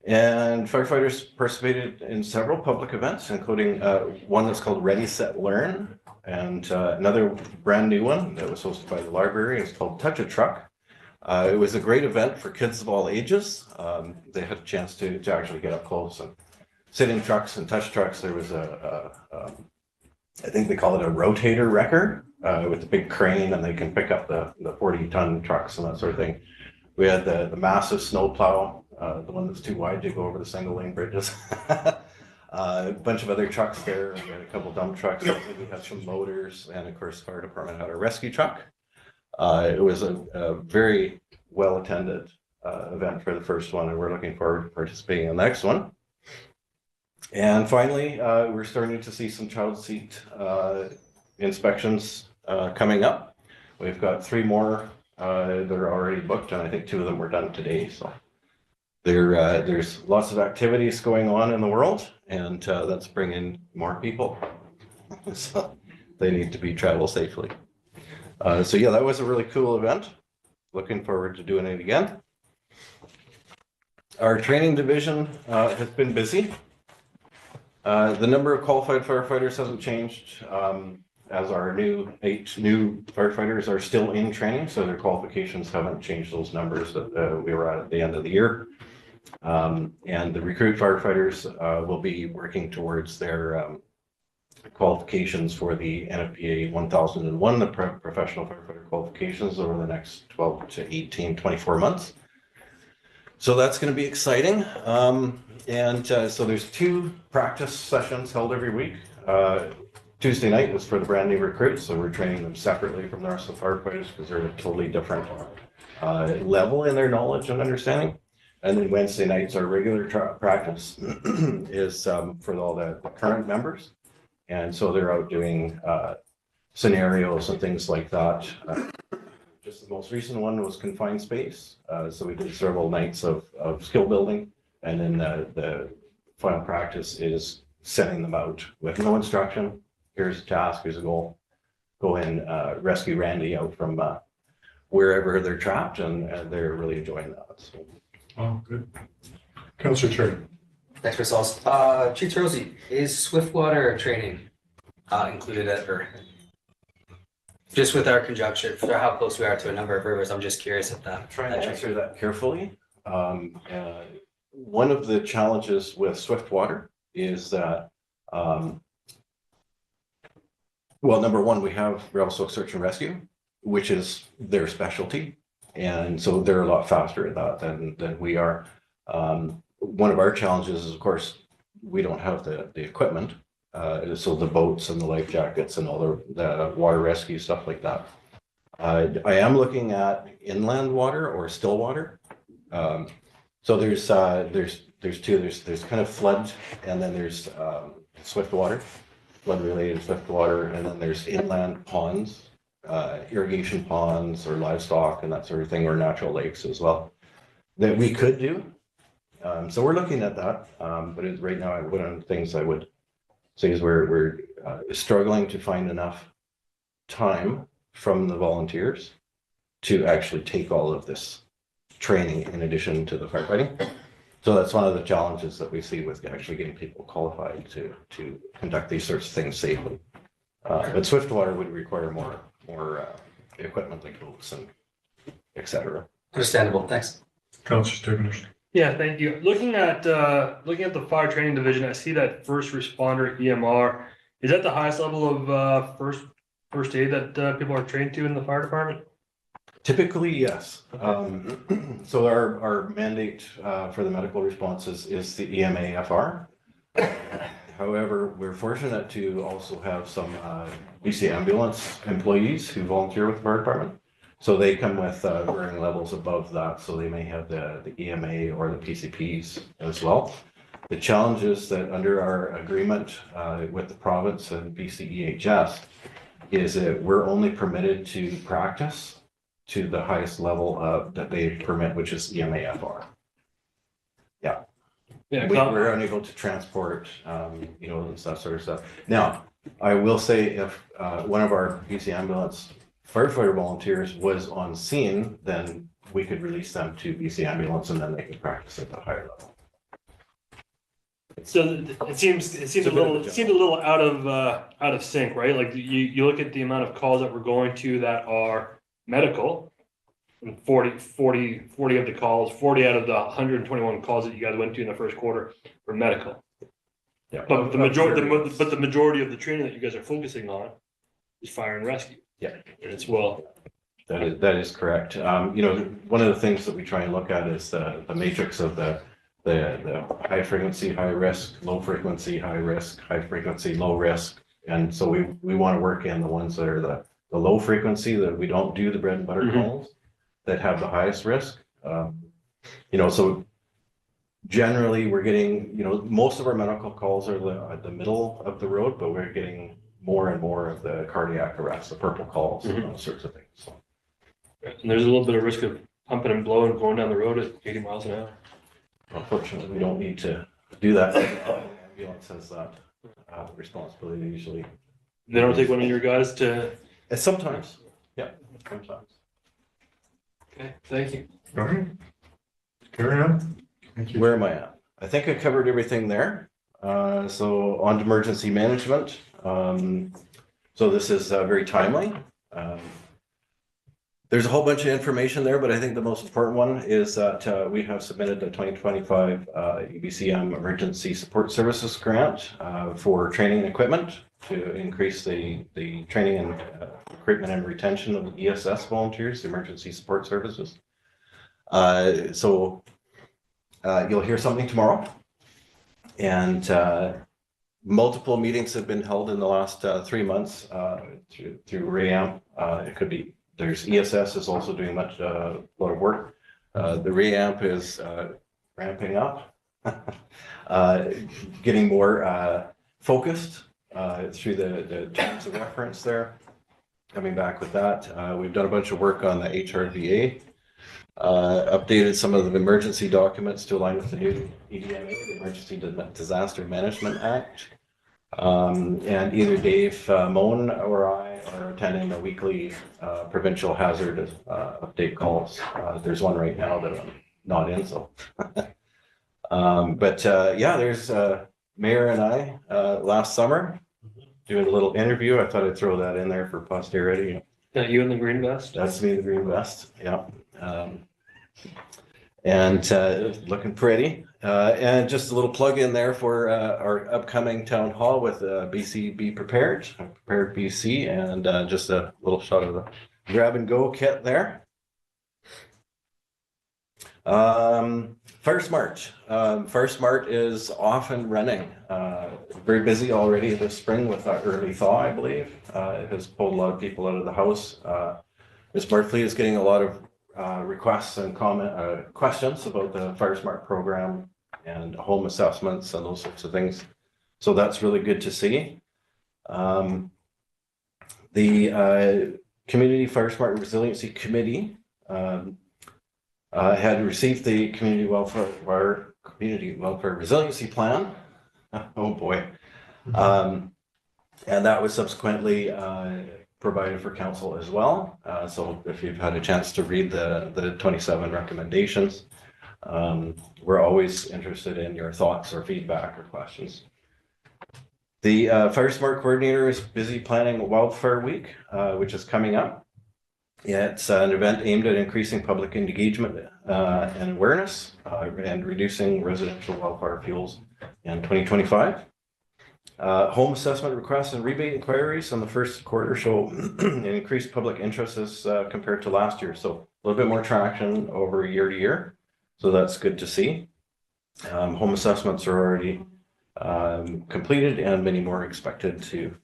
And firefighters participated in several public events, including one that's called Ready, Set, Learn, and another brand new one that was hosted by the library. It's called Touch a Truck. It was a great event for kids of all ages. They had a chance to actually get up close and sit in trucks and touch trucks. There was I think they call it a rotator wrecker with a big crane, and they can pick up the 40-ton trucks and that sort of thing. We had the massive snow plow, the one that's too wide to go over the single lane bridges. A bunch of other trucks there. We had a couple dump trucks. We had some motors, and of course, the fire department had a rescue truck. It was a very well attended event for the first one, and we're looking forward to participating in the next one. And finally, we're starting to see some child seat inspections coming up. We've got 3 more that are already booked, and I think 2 of them were done today. So there's lots of activities going on in the world, and that's bringing more people. So they need to be travel safely. So yeah, that was a really cool event. Looking forward to doing it again. Our training division has been busy. The number of qualified firefighters hasn't changed, as our 8 new firefighters are still in training, so their qualifications haven't changed those numbers that we were at the end of the year. And the recruit firefighters will be working towards their qualifications for the NFPA 1001, the professional firefighter qualifications, over the next 12 to 18, 24 months. So that's going to be exciting. So there's 2 practice sessions held every week. Tuesday night was for the brand new recruits, so we're training them separately from the rest of the firefighters because they're at a totally different level in their knowledge and understanding. And then Wednesday nights, our regular practice is for all the current members. And so they're out doing scenarios and things like that. Just the most recent one was confined space. So we did several nights of skill building. And then the final practice is sending them out with no instruction. Here's a task, here's a goal. Go and rescue Randy out from wherever they're trapped, and they're really enjoying that. So. Oh, good. Councillor Cherry. Thanks, Chris Sauce. Chief Rosie, is Swiftwater training included at, or just with our conjunction, for how close we are to a number of rivers? I'm just curious if that. Trying to answer that carefully. One of the challenges with Swiftwater is that, well, number one, we have Revelstoke Search and Rescue, which is their specialty. And so they're a lot faster at that than we are. One of our challenges is, of course, we don't have the equipment. So the boats and the life jackets and all the water rescue, stuff like that. I am looking at inland water or still water. So there's 2. There's kind of flood, and then there's swift water, flood related swift water, and then there's inland ponds, irrigation ponds or livestock and that sort of thing, or natural lakes as well, that we could do. So we're looking at that, but right now, one of the things I would say is we're struggling to find enough time from the volunteers to actually take all of this training in addition to the firefighting. So that's one of the challenges that we see with actually getting people qualified to conduct these sorts of things safely. But Swiftwater would require more equipment like boots and et cetera. Understandable, thanks. Councillor Stigner. Yeah, thank you. Looking at the fire training division, I see that first responder EMR. Is that the highest level of first aid that people are trained to in the fire department? Typically, yes. So our mandate for the medical responses is the EMA-FR. However, we're fortunate to also have some BC ambulance employees who volunteer with the fire department. So they come with varying levels above that. So they may have the EMA or the PCPs as well. The challenge is that under our agreement with the province and BCEHS is that we're only permitted to practice to the highest level that they permit, which is EMA-FR. Yeah. We're unable to transport, that sort of stuff. Now, I will say if one of our BC ambulance firefighter volunteers was on scene, then we could release them to BC ambulance and then they could practice at the higher level. So it seems a little out of sync, right? Like you look at the amount of calls that we're going to that are medical, and 40 of the calls, 40 out of the 121 calls that you guys went to in the first quarter were medical. Yeah. But the majority of the training that you guys are focusing on is fire and rescue. Yeah. And it's well. That is correct. One of the things that we try and look at is the matrix of the high frequency, high risk, low frequency, high risk, high frequency, low risk. And so we want to work in the ones that are the low frequency, that we don't do the bread and butter calls that have the highest risk. So generally we're getting, most of our medical calls are at the middle of the road, but we're getting more and more of the cardiac arrest, the purple calls, and those sorts of things. So. And there's a little bit of risk of pumping and blowing going down the road at 80 miles an hour. Unfortunately, we don't need to do that. The ambulance has that responsibility usually. They don't take one of your guys to. Sometimes. Yeah, sometimes. Okay, thank you. All right. Carry on. Thank you. Where am I at? I think I covered everything there. So on to emergency management. So this is very timely. There's a whole bunch of information there, but I think the most important one is that we have submitted the 2025 EBCM Emergency Support Services Grant for training and equipment to increase the training and recruitment and retention of ESS volunteers, emergency support services. So you'll hear something tomorrow. And multiple meetings have been held in the last 3 months through RAMP. It could be. There's ESS is also doing a lot of work. The RAMP is ramping up, getting more focused through the terms of reference there. Coming back with that, we've done a bunch of work on the HRVA, updated some of the emergency documents to align with the new EDMA, the Emergency Disaster Management Act. And either Dave Moen or I are attending the weekly provincial hazard update calls. There's one right now that I'm not in, so. There's Mayor and I last summer doing a little interview. I thought I'd throw that in there for posterity. Yeah, you in the green vest? That's me, the green vest. Yeah. Looking pretty. And just a little plug in there for our upcoming town hall with BC Be Prepared, Prepared BC, and just a little shot of the grab and go kit there. Fire Smart. Fire Smart is off and running. Very busy already this spring with our early thaw, I believe. It has pulled a lot of people out of the house. Ms. Barkley is getting a lot of requests and questions about the Fire Smart program and home assessments and those sorts of things. So that's really good to see. The Community Fire Smart Resiliency Committee had received the Community Welfare Resiliency Plan. Oh boy. And that was subsequently provided for council as well. So if you've had a chance to read the 27 recommendations, we're always interested in your thoughts or feedback or questions. The Fire Smart Coordinator is busy planning Wildfire Week, which is coming up. It's an event aimed at increasing public engagement and awareness and reducing residential wildfire fuels in 2025. Home assessment requests and rebate inquiries on the first quarter show an increased public interest as compared to last year. So a little bit more traction over year to year. So that's good to see. Home assessments are already completed and many more expected to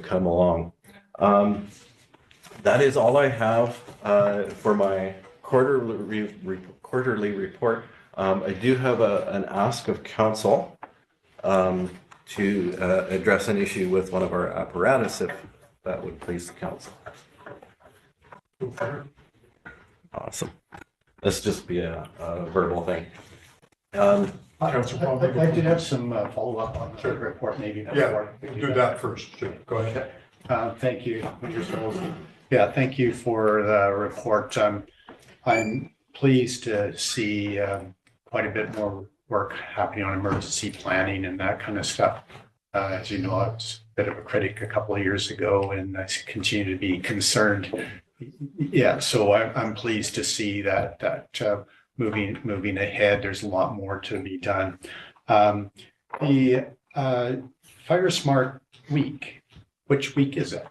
come along. That is all I have for my quarterly report. I do have an ask of council to address an issue with one of our apparatus, if that would please the council. Awesome. Let's just be a verbal thing. I did have some follow-up on the report, maybe. Yeah, do that first. Sure. Go ahead. Thank you. Yeah, thank you for the report. I'm pleased to see quite a bit more work happening on emergency planning and that kind of stuff. As you know, I was a bit of a critic a couple of years ago, and I continue to be concerned. Yeah, so I'm pleased to see that moving ahead. There's a lot more to be done. The Fire Smart Week, which week is it?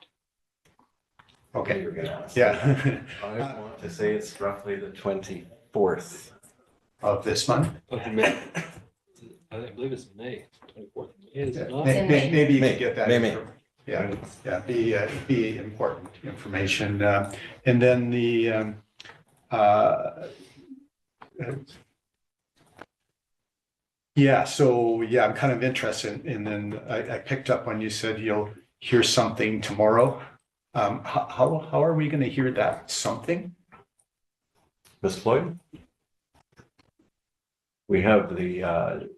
Okay. Yeah. I want to say it's roughly the 24th of this month. Of May. I believe it's May 24th. Is it not? Maybe you could get that. May. Yeah, be important information. And then the I'm kind of interested, and then I picked up when you said you'll hear something tomorrow. How are we going to hear that something? Ms. Floyd? We have the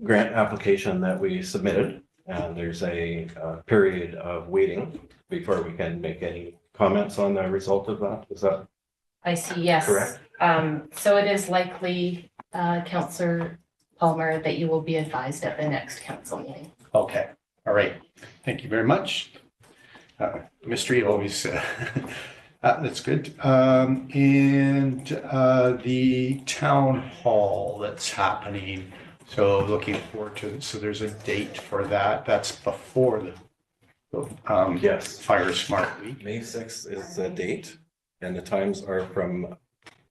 grant application that we submitted, and there's a period of waiting before we can make any comments on the result of that. Is that I see, yes. correct? So it is likely, Councillor Palmer, that you will be advised at the next council meeting. Okay, all right. Thank you very much. Mystery always, that's good. And the town hall that's happening. So looking forward to it. So there's a date for that. That's before the Yes. Fire Smart Week. May 6th is the date, and the times are from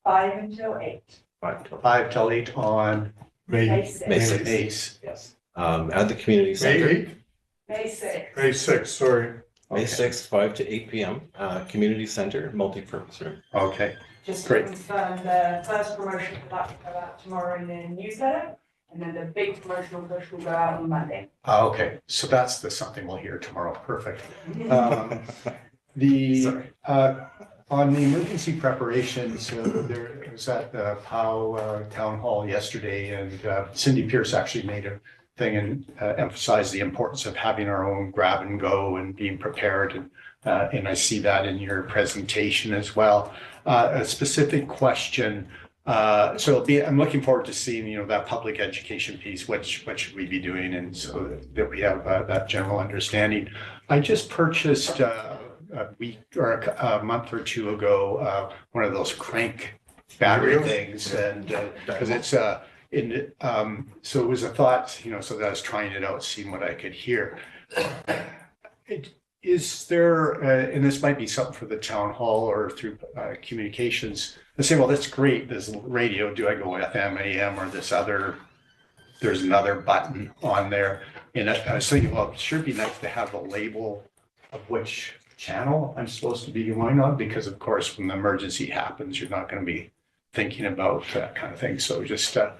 5 until 8. 5 till 5 till 8 on May May 6th. 6th. Yes. At the community May center. 8th? May 6th. May 6th, sorry. May Okay. 6th, 5 to 8 p.m. Community center, multi-purpose room. Okay, Just to Great. confirm, the first promotion for that will go out tomorrow in the newsletter, and then the big promotional push will go out on Monday. okay. So that's the something we'll hear tomorrow. Perfect. The Sorry. on the emergency preparations, there was at the POW Town Hall yesterday, and Cindy Pierce actually made a thing and emphasized the importance of having our own grab and go and being prepared. And I see that in your presentation as well. A specific question. So I'm looking forward to seeing, that public education piece, what should we be doing? And so that we have that general understanding. I just purchased a week or a month or two ago, one of those crank battery things, and because it's so it was a thought, so that I was trying it out, seeing what I could hear. Is there, and this might be something for the town hall or through communications, they say, well, that's great, this radio, do I go FM, AM, or there's another button on there. And I was thinking, well, it sure be nice to have a label of which channel I'm supposed to be going on, because of course, when the emergency happens, you're not going to be thinking about that kind of thing. So just that,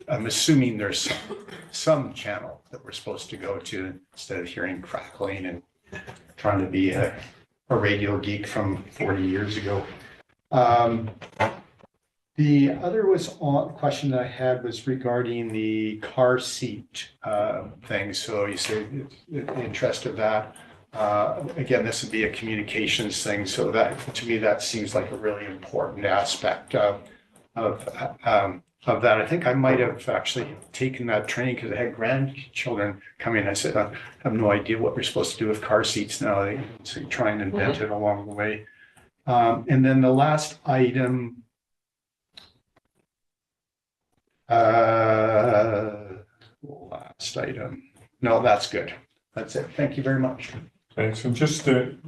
I'm assuming there's some channel that we're supposed to go to instead of hearing crackling and trying to be a radio geek from 40 years ago. The other question that I had was regarding the car seat thing. So you say the interest of that. Again, this would be a communications thing, so that, to me, that seems like a really important aspect of that. I think I might have actually taken that training because I had grandchildren come in. I said, I have no idea what we're supposed to do with car seats now. So you try and invent it along the way. And then the last item, no, that's good. That's it. Thank you very much. Thanks. And just to,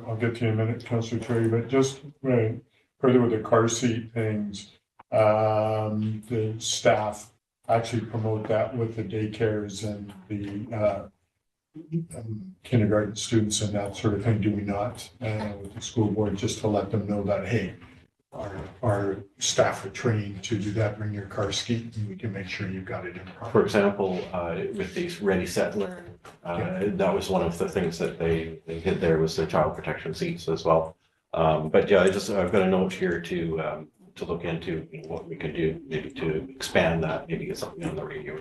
I'll get to you in a minute, Councillor Terry, but just further with the car seat things, the staff actually promote that with the daycares and the kindergarten students and that sort of thing, do we not? With the school board, just to let them know that, hey, our staff are trained to do that, bring your car seat, and we can make sure you've got it in proper. For example, with these Ready, Set, Learn, that was one of the things that they did there was the child protection seats as well. But yeah, I've got a note here to look into what we can do, maybe to expand that, maybe get something on the radio.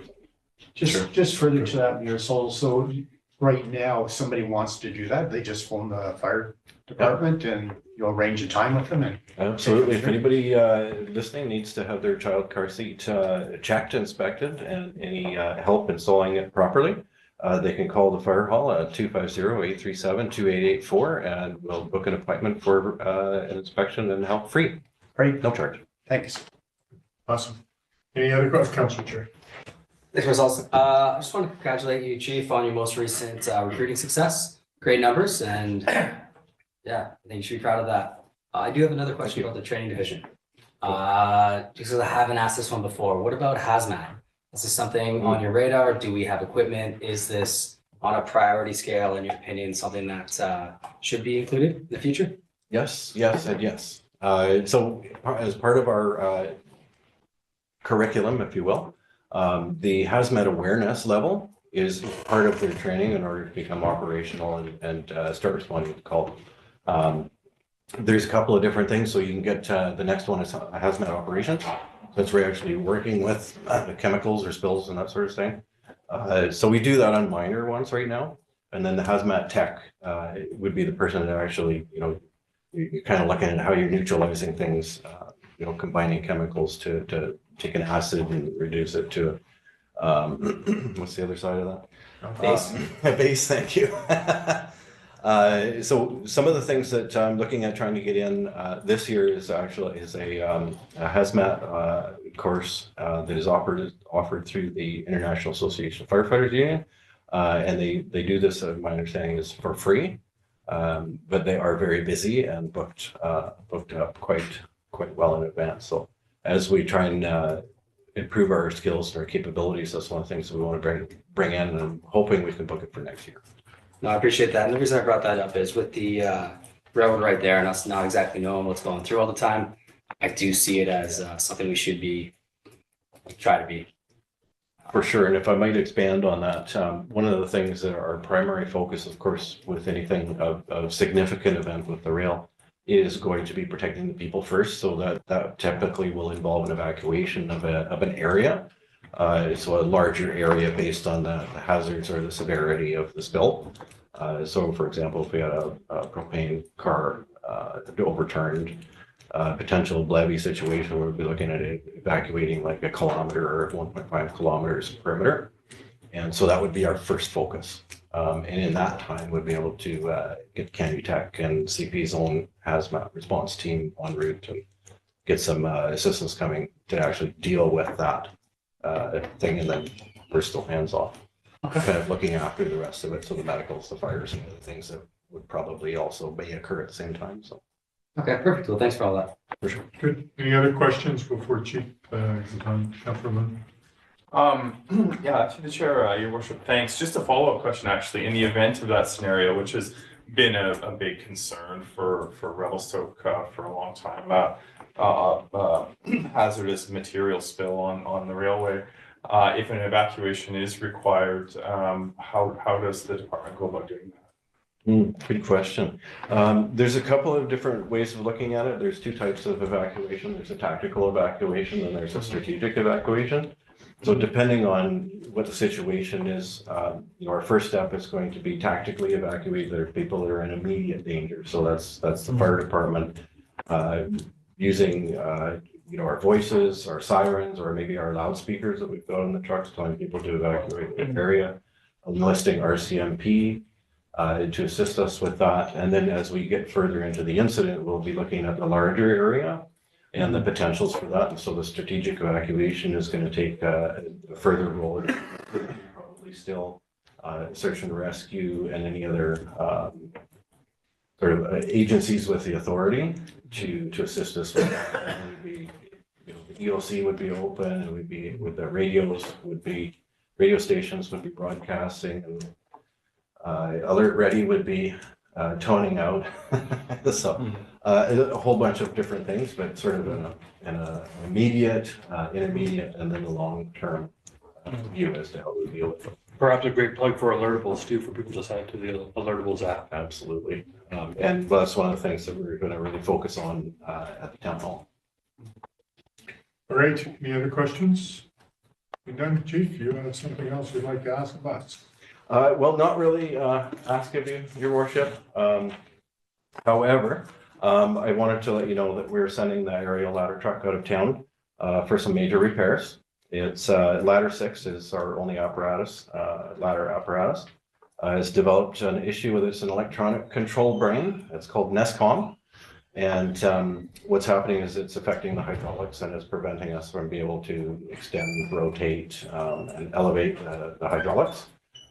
Just further to that, Mayor Sol, so right now, if somebody wants to do that, they just phone the fire department and you'll arrange a time with them and. Absolutely. If anybody listening needs to have their child car seat checked, inspected, and any help installing it properly, they can call the fire hall at 250-837-2884 and we'll book an appointment for an inspection and help free. Great. No charge. Thanks. Awesome. Any other questions, Councillor Chair? Thanks, Marcellus. I just want to congratulate you, Chief, on your most recent recruiting success. Great numbers, and yeah, I think you should be proud of that. I do have another question about the training division. Because I haven't asked this one before. What about hazmat? Is this something on your radar? Do we have equipment? Is this on a priority scale, in your opinion, something that should be included in the future? Yes, yes, and yes. So as part of our curriculum, if you will, the hazmat awareness level is part of their training in order to become operational and start responding to calls. There's a couple of different things. So you can get the next one is hazmat operations. Since we're actually working with chemicals or spills and that sort of thing. So we do that on minor ones right now. And then the hazmat tech would be the person that actually, you're kind of looking at how you're neutralizing things, combining chemicals to take an acid and reduce it to, what's the other side of that? Base. Base, thank you. So some of the things that I'm looking at trying to get in this year is a hazmat course that is offered through the International Association of Firefighters Union. And they do this, my understanding is for free. But they are very busy and booked up quite well in advance. So as we try and improve our skills and our capabilities, that's one of the things that we want to bring in, and hoping we can book it for next year. No, I appreciate that. And the reason I brought that up is with the railroad right there and us not exactly knowing what's going through all the time, I do see it as something we should try to be. For sure. And if I might expand on that, one of the things that our primary focus, of course, with anything of significant event with the rail is going to be protecting the people first. So that typically will involve an evacuation of an area. So a larger area based on the hazards or the severity of the spill. So for example, if we had a propane car overturned, potential levee situation, we'll be looking at evacuating like 1 kilometer or 1.5 kilometers perimeter. And so that would be our first focus. And in that time, we'd be able to get Canutech and CP's own hazmat response team en route and get some assistance coming to actually deal with that thing. And then we're still hands off, kind of looking after the rest of it. So the medicals, the fires, and the things that would probably also may occur at the same time. So. Okay, perfect. Well, thanks for all that. For sure. Good. Any other questions before Chief Councilman? Yeah, to the chair, your worship, thanks. Just a follow-up question, actually, in the event of that scenario, which has been a big concern for Revelstoke for a long time, hazardous material spill on the railway. If an evacuation is required, how does the department go about doing that? Good question. There's a couple of different ways of looking at it. There's two types of evacuation. There's a tactical evacuation and there's a strategic evacuation. So depending on what the situation is, our first step is going to be tactically evacuate the people that are in immediate danger. So that's the fire department using, our voices, our sirens, or maybe our loudspeakers that we've got in the trucks telling people to evacuate the area, enlisting RCMP to assist us with that. And then as we get further into the incident, we'll be looking at the larger area and the potentials for that. And so the strategic evacuation is going to take a further role, probably still search and rescue and any other sort of agencies with the authority to assist us with that. And we'd be, the EOC would be open, and we'd be with the radio stations would be broadcasting, and Alert Ready would be toning out. So a whole bunch of different things, but sort of in a immediate, intermediate, and then the long-term view as to how we deal with it. Perhaps a great plug for alertables too, for people to sign to the alertables app. Absolutely. And that's one of the things that we're going to really focus on at the town hall. All right, any other questions? You're done, Chief, you have something else you'd like to ask of us? Well, not really ask of you, Your Worship. However, I wanted to let you know that we're sending the aerial ladder truck out of town for some major repairs. It's ladder 6 is our only apparatus, ladder apparatus. It's developed an issue with an electronic control brain. It's called NESCOM. And what's happening is it's affecting the hydraulics and is preventing us from being able to extend, rotate, and elevate the hydraulics.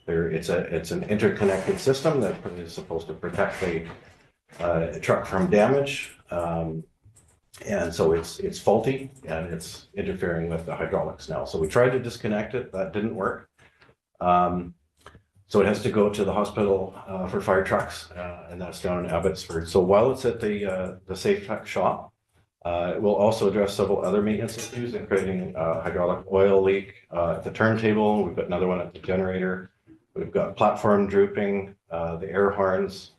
It's an interconnected system that is supposed to protect the truck from damage. And so it's faulty and it's interfering with the hydraulics now. So we tried to disconnect it, that didn't work. So it has to go to the hospital for fire trucks, and that's down in Abbotsford. So while it's at the Safe Tech shop, it will also address several other maintenance issues, including hydraulic oil leak at the turntable. We've got another one at the generator. We've got platform drooping, the air horns.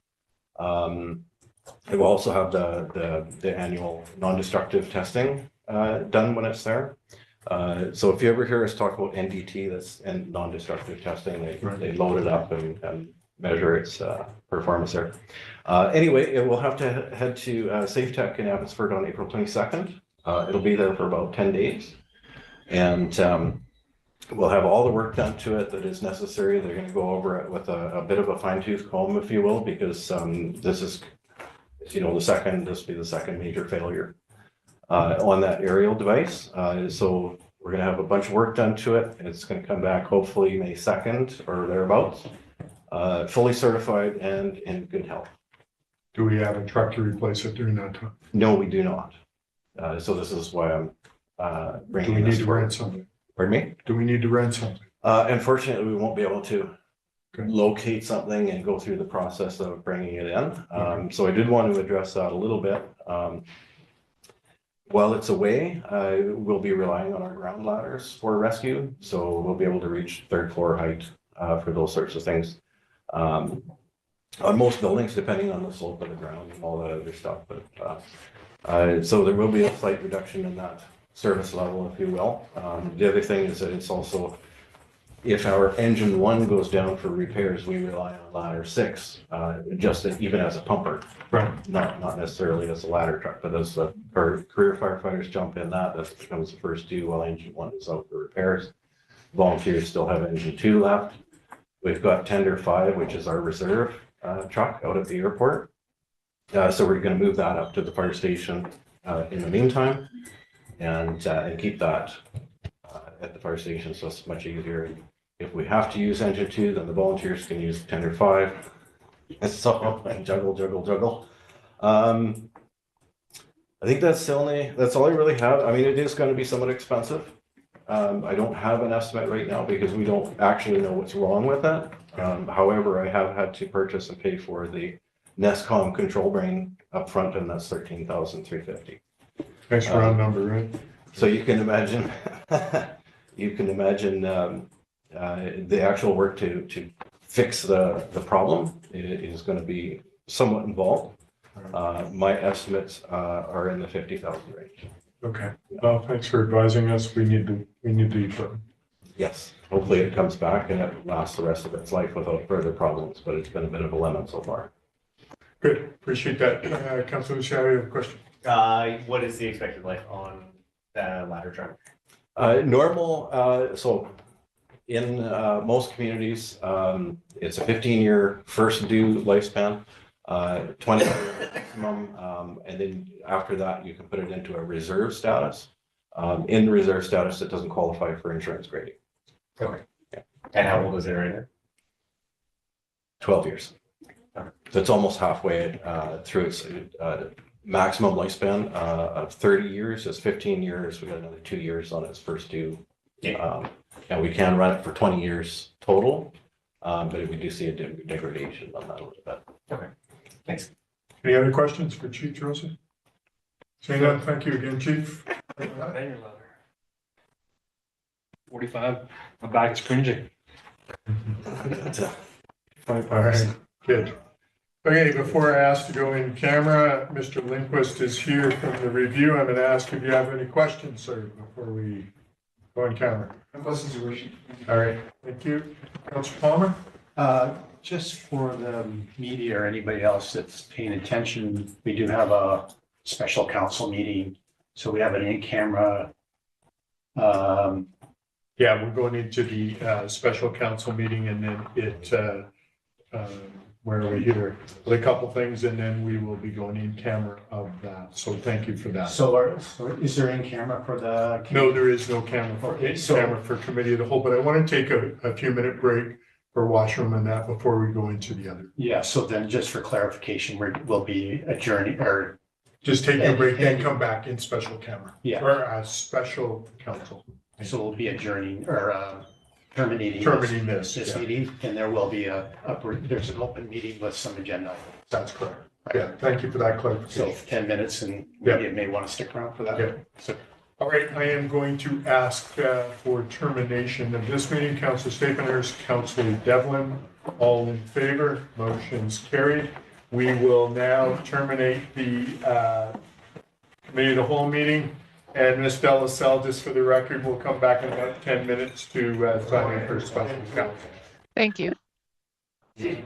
It will also have the annual non-destructive testing done when it's there. So if you ever hear us talk about NDT, that's non-destructive testing, they load it up and measure its performance there. Anyway, it will have to head to Safe Tech in Abbotsford on April 22nd. It'll be there for about 10 days. And we'll have all the work done to it that is necessary. They're going to go over it with a bit of a fine-tooth comb, if you will, because this is, this will be the second major failure on that aerial device. So we're going to have a bunch of work done to it. It's going to come back hopefully May 2nd or thereabouts, fully certified and in good health. Do we have a truck to replace it during that time? No, we do not. So this is why I'm bringing Do we this need to rent something? Pardon me? Do we need to rent something? Unfortunately, we won't be able to Okay. locate something and go through the process of bringing it in. So I did want to address that a little bit. While it's away, we'll be relying on our ground ladders for rescue. So we'll be able to reach 3rd floor height for those sorts of things. On most buildings, depending on the slope of the ground and all that other stuff. But so there will be a slight reduction in that service level, if you will. The other thing is that it's also, if our engine 1 goes down for repairs, we rely on ladder 6, just even as a pumper. Right. Not necessarily as a ladder truck, but as our career firefighters jump in that becomes the first due while engine 1 is out for repairs. Volunteers still have engine 2 left. We've got tender 5, which is our reserve truck out at the airport. So we're going to move that up to the fire station in the meantime and keep that at the fire station, so it's much easier. If we have to use engine 2, then the volunteers can use tender 5. So juggle. I think that's all I really have. I mean, it is going to be somewhat expensive. I don't have an estimate right now because we don't actually know what's wrong with it. However, I have had to purchase and pay for the NESCOM control brain up front, and that's $13,350. Nice round number, right? So you can imagine, the actual work to fix the problem is going to be somewhat involved. My estimates are in the 50,000 range. Okay. Well, thanks for advising us. We need to eat them. Yes, hopefully it comes back and it lasts the rest of its life without further problems, but it's been a bit of a lemon so far. Good, appreciate that. Councilor Luciano, you have a question? What is the expected life on the ladder truck? Normal, so in most communities, it's a 15-year first due lifespan, 20-year maximum, and then after that, you can put it into a reserve status. In reserve status, it doesn't qualify for insurance grading. Okay. And how old is it right now? 12 years. So it's almost halfway through its maximum lifespan of 30 years. It's 15 years. We got another 2 years on its first due. And we can run it for 20 years total, but we do see a degradation on that a little bit. Okay, thanks. Any other questions for Chief Joseph? Seeing none, thank you again, Chief. 45, my back is cringing. All right, good. Okay, before I ask to go in camera, Mr. Lindquist is here from the review. I'm going to ask if you have any questions, sir, before we go in camera. No questions, Your Worship. All right, thank you. Councilor Palmer? Just for the media or anybody else that's paying attention, we do have a special council meeting. So we have an in-camera. Yeah, we're going into the special council meeting and then where we hear a couple things and then we will be going in camera of that. So thank you for that. So is there in camera for the? No, there is no camera for committee of the whole, but I want to take a few minute break for washroom and that before we go into the other. Yeah, so then just for clarification, we'll be adjourning or. Just take a break, then come back in special camera. Yeah. Or a special council. So we'll be adjourning or terminating. Terminating this. This Yeah. meeting, and there will be there's an open meeting with some agenda. That's correct. Yeah, thank you for that So clarification. 10 minutes and Yeah. you may want to stick around for that. Yeah. So All right, I am going to ask for termination of this meeting. Councilor Staples, Councilor Devlin, all in favor, motion's carried. We will now terminate the committee of the whole meeting. And Ms. Delasal, just for the record, will come back in about 10 minutes to sign in for special counsel. Thank you. Yeah.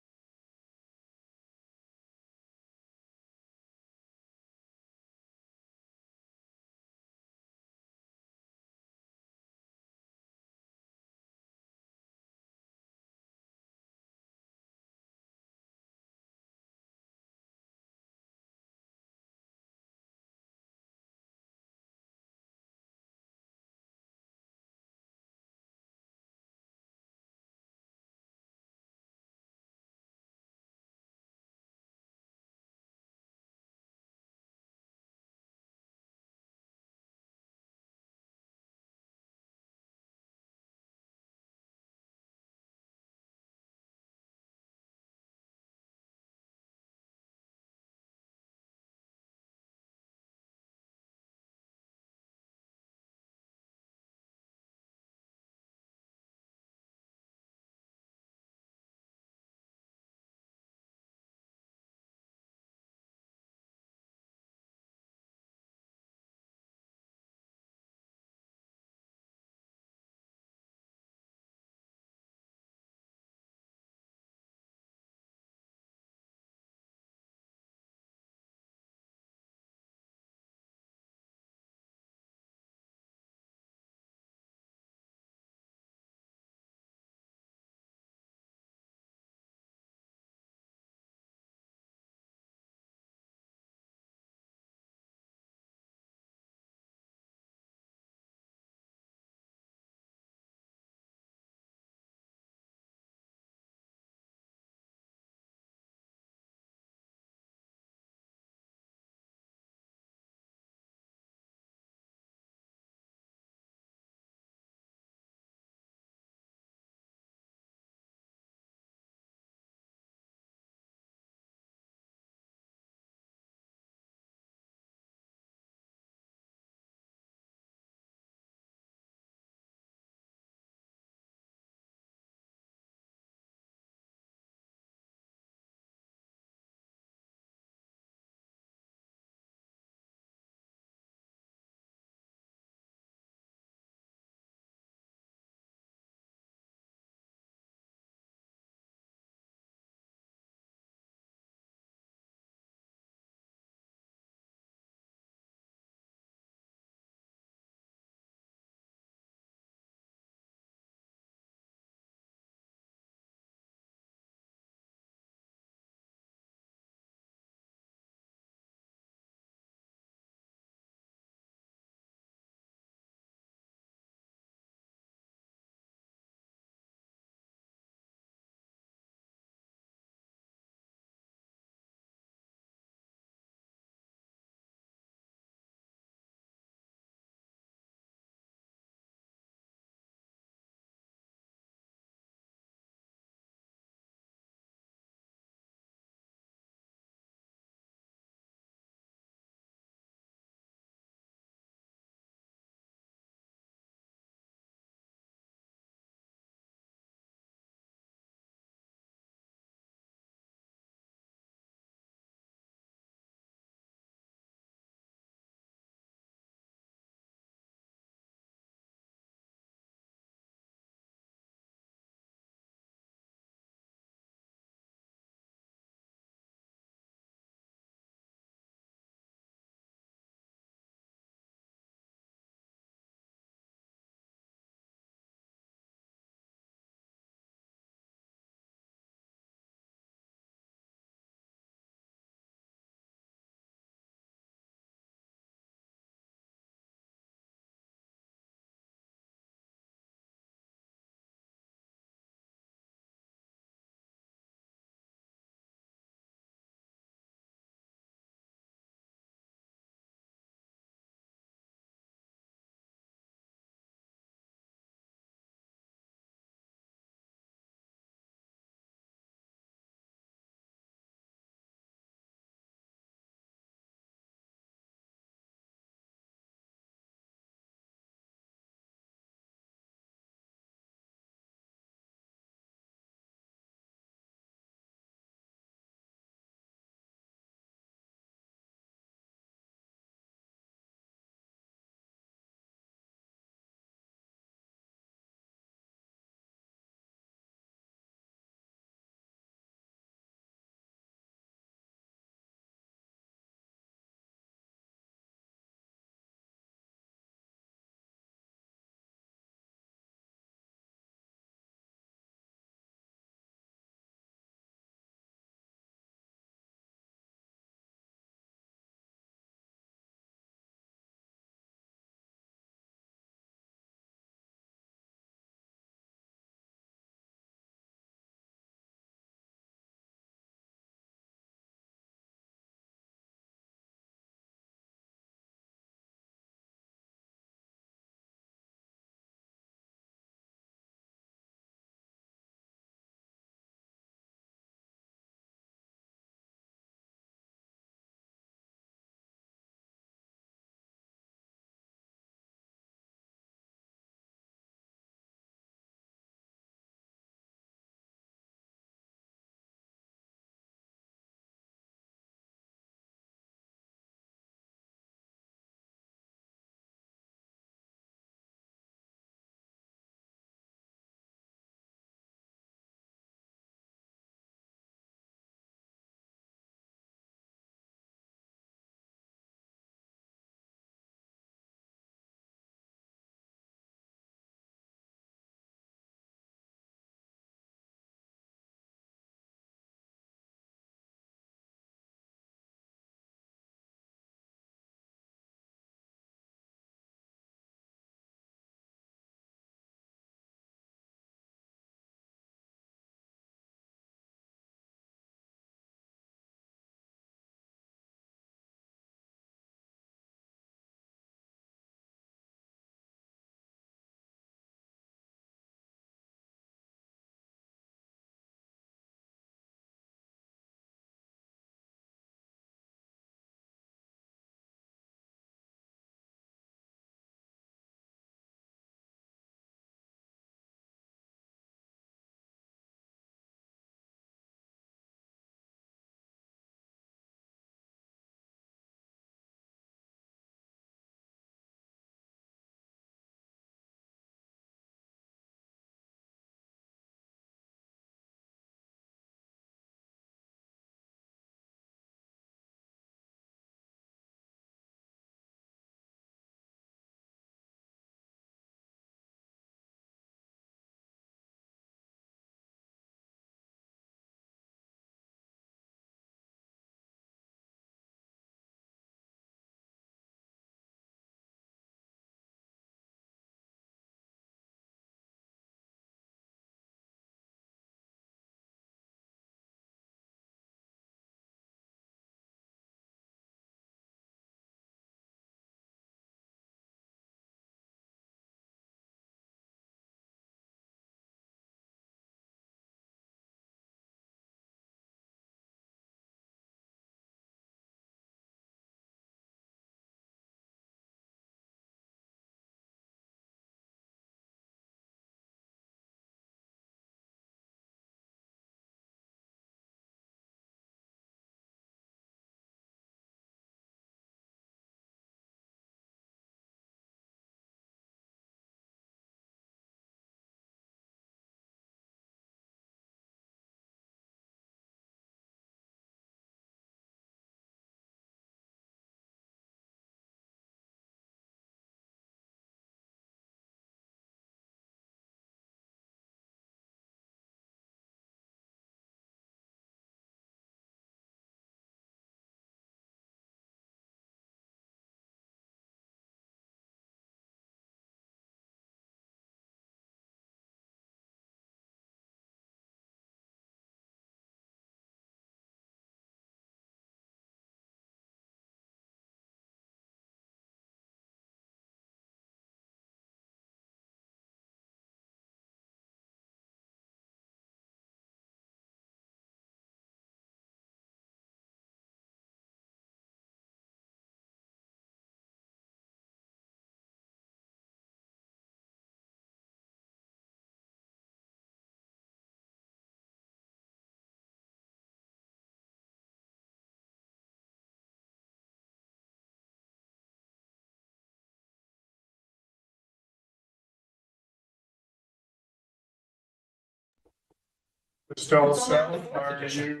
Estelle South, are you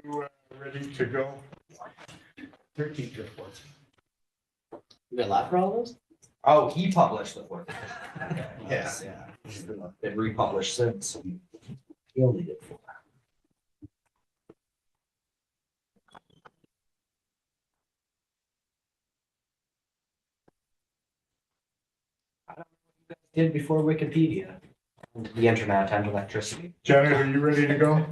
ready to go? 13th reports. You got lab for all those? Oh, he published the fourth. Yes, yeah. Been republished since. He only did 4. I don't know what you guys did before Wikipedia. And the internet and electricity. Janet, are you ready to go?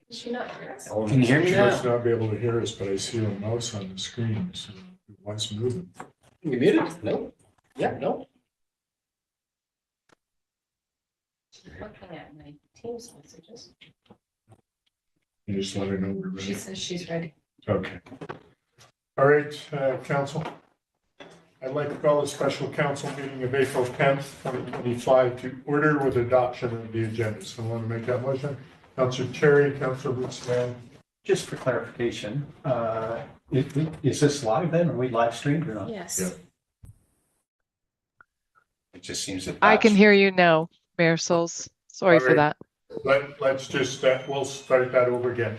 Is she not hear us? Can you hear me She now? must not be able to hear us, but I see a mouse on the screen, so what's moving? You muted? No. Yeah, no. Looking at my Teams messages. You just let her know we're She ready. says she's ready. Okay. All right, council. I'd like to call a special council meeting of April 10th, 2025 to order with adoption of the agenda. Someone want to make that motion? Councilor Cherry, Councilor Lucian. Just for clarification, is this live then? Are we live streamed or not? Yes. Yeah. It just seems that. I can hear you now, Mayor Souls. Sorry for Alright. that. Let's just, we'll start that over again.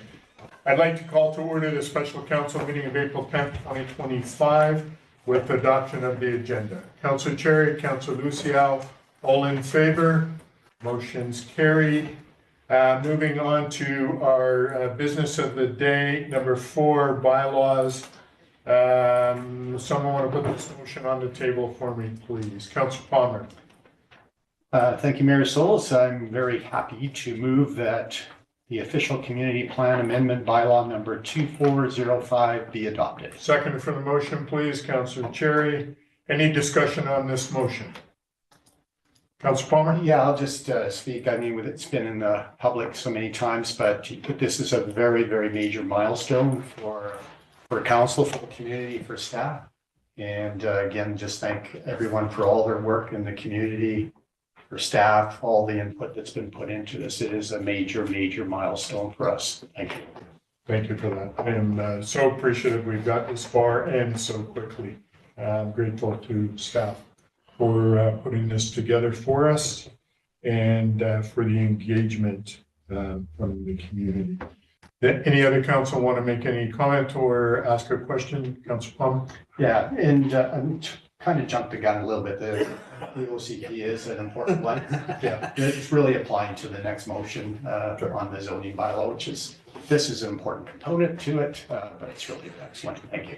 I'd like to call to order the special council meeting of April 10th, 2025 with adoption of the agenda. Councilor Cherry, Councilor Lucian, all in favor? Motion's carried. Moving on to our business of the day, number 4, bylaws. Someone want to put this motion on the table for me, please? Councilor Palmer. Thank you, Mayor Souls. I'm very happy to move that the official community plan amendment bylaw number 2405 be adopted. Second for the motion, please, Councilor Cherry. Any discussion on this motion? Councilor Palmer? Yeah, I'll just speak. I mean, it's been in the public so many times, but this is a very, very major milestone for council, for the community, for staff. And again, just thank everyone for all their work in the community, for staff, all the input that's been put into this. It is a major, major milestone for us. Thank you. Thank you for that. I am so appreciative we've got this far and so quickly. I'm grateful to staff for putting this together for us and for the engagement from the community. Any other council want to make any comment or ask a question? Councilor Plum? Yeah, and I'm kind of jumped the gun a little bit. The OCP is an important one. Yeah. It's really applying to the next motion on the zoning bylaw, which is, this is an important component to it, but it's really the next one. Thank you.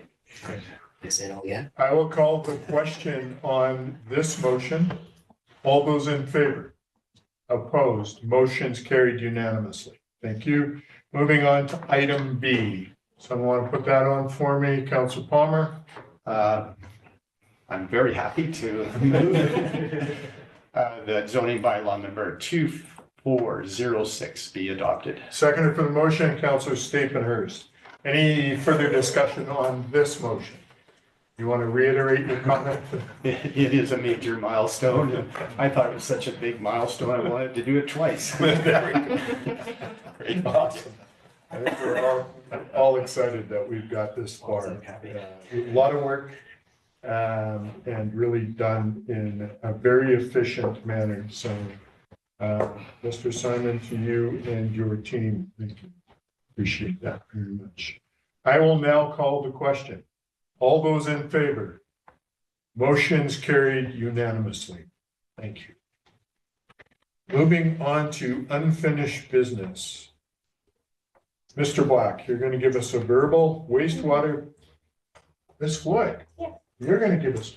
I will call the question on this motion. All those in favor? Opposed? Motion's carried unanimously. Thank you. Moving on to item B. Someone want to put that on for me? Councilor Palmer? I'm very happy to move the zoning bylaw number 2406 be adopted. Seconded for the motion, Councilor Stapenhurst. Any further discussion on this motion? You want to reiterate your comment? It is a major milestone. And I thought it was such a big milestone. I wanted to do it twice. Great, awesome. I think we're all excited that we've got this far. A lot of work and really done in a very efficient manner. So, Mr. Simon, to you and your team, thank you. Appreciate that very much. I will now call the question. All those in favor? Motion's carried unanimously. Thank you. Moving on to unfinished business. Mr. Black, you're going to give us a verbal wastewater. This would. Yeah. You're going to give us.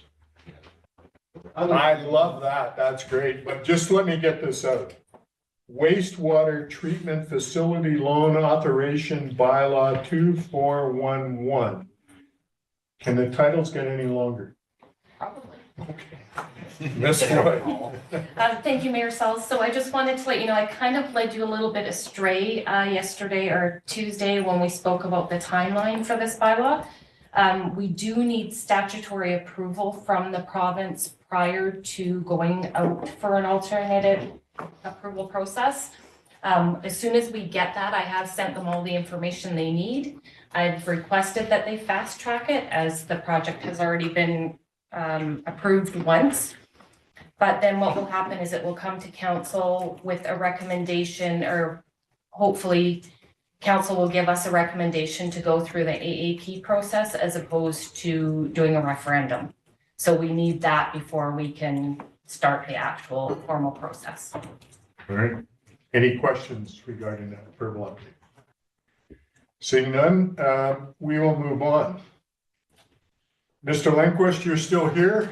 I love that. That's great. But just let me get this out. Wastewater treatment facility loan authorization bylaw 2411. Can the titles get any longer? Probably. Okay. Ms. Roy. Thank you, Mayor Sells. So I just wanted to let you know, I kind of led you a little bit astray yesterday or Tuesday when we spoke about the timeline for this bylaw. We do need statutory approval from the province prior to going out for an alternative approval process. As soon as we get that, I have sent them all the information they need. I've requested that they fast track it as the project has already been approved once. But then what will happen is it will come to council with a recommendation, or hopefully council will give us a recommendation to go through the AAP process as opposed to doing a referendum. So we need that before we can start the actual formal process. All right. Any questions regarding that verbal update? Seeing none, we will move on. Mr. Lindquist, you're still here?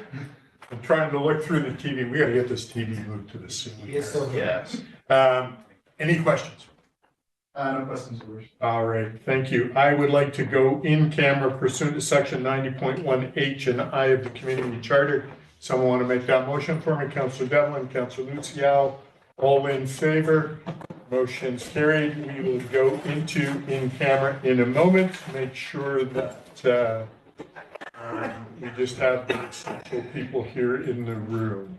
I'm trying to look through the TV. We got to get this TV moved to the ceiling. Yes. Any questions? No questions, Your Worship. All right, thank you. I would like to go in camera pursuant to section 90.1H and I of the community charter. Someone want to make that motion for me? Councillor Devlin, Councillor Luciao, all in favor? Motion's carried. We will go into in camera in a moment. Make sure that we just have the essential people here in the room.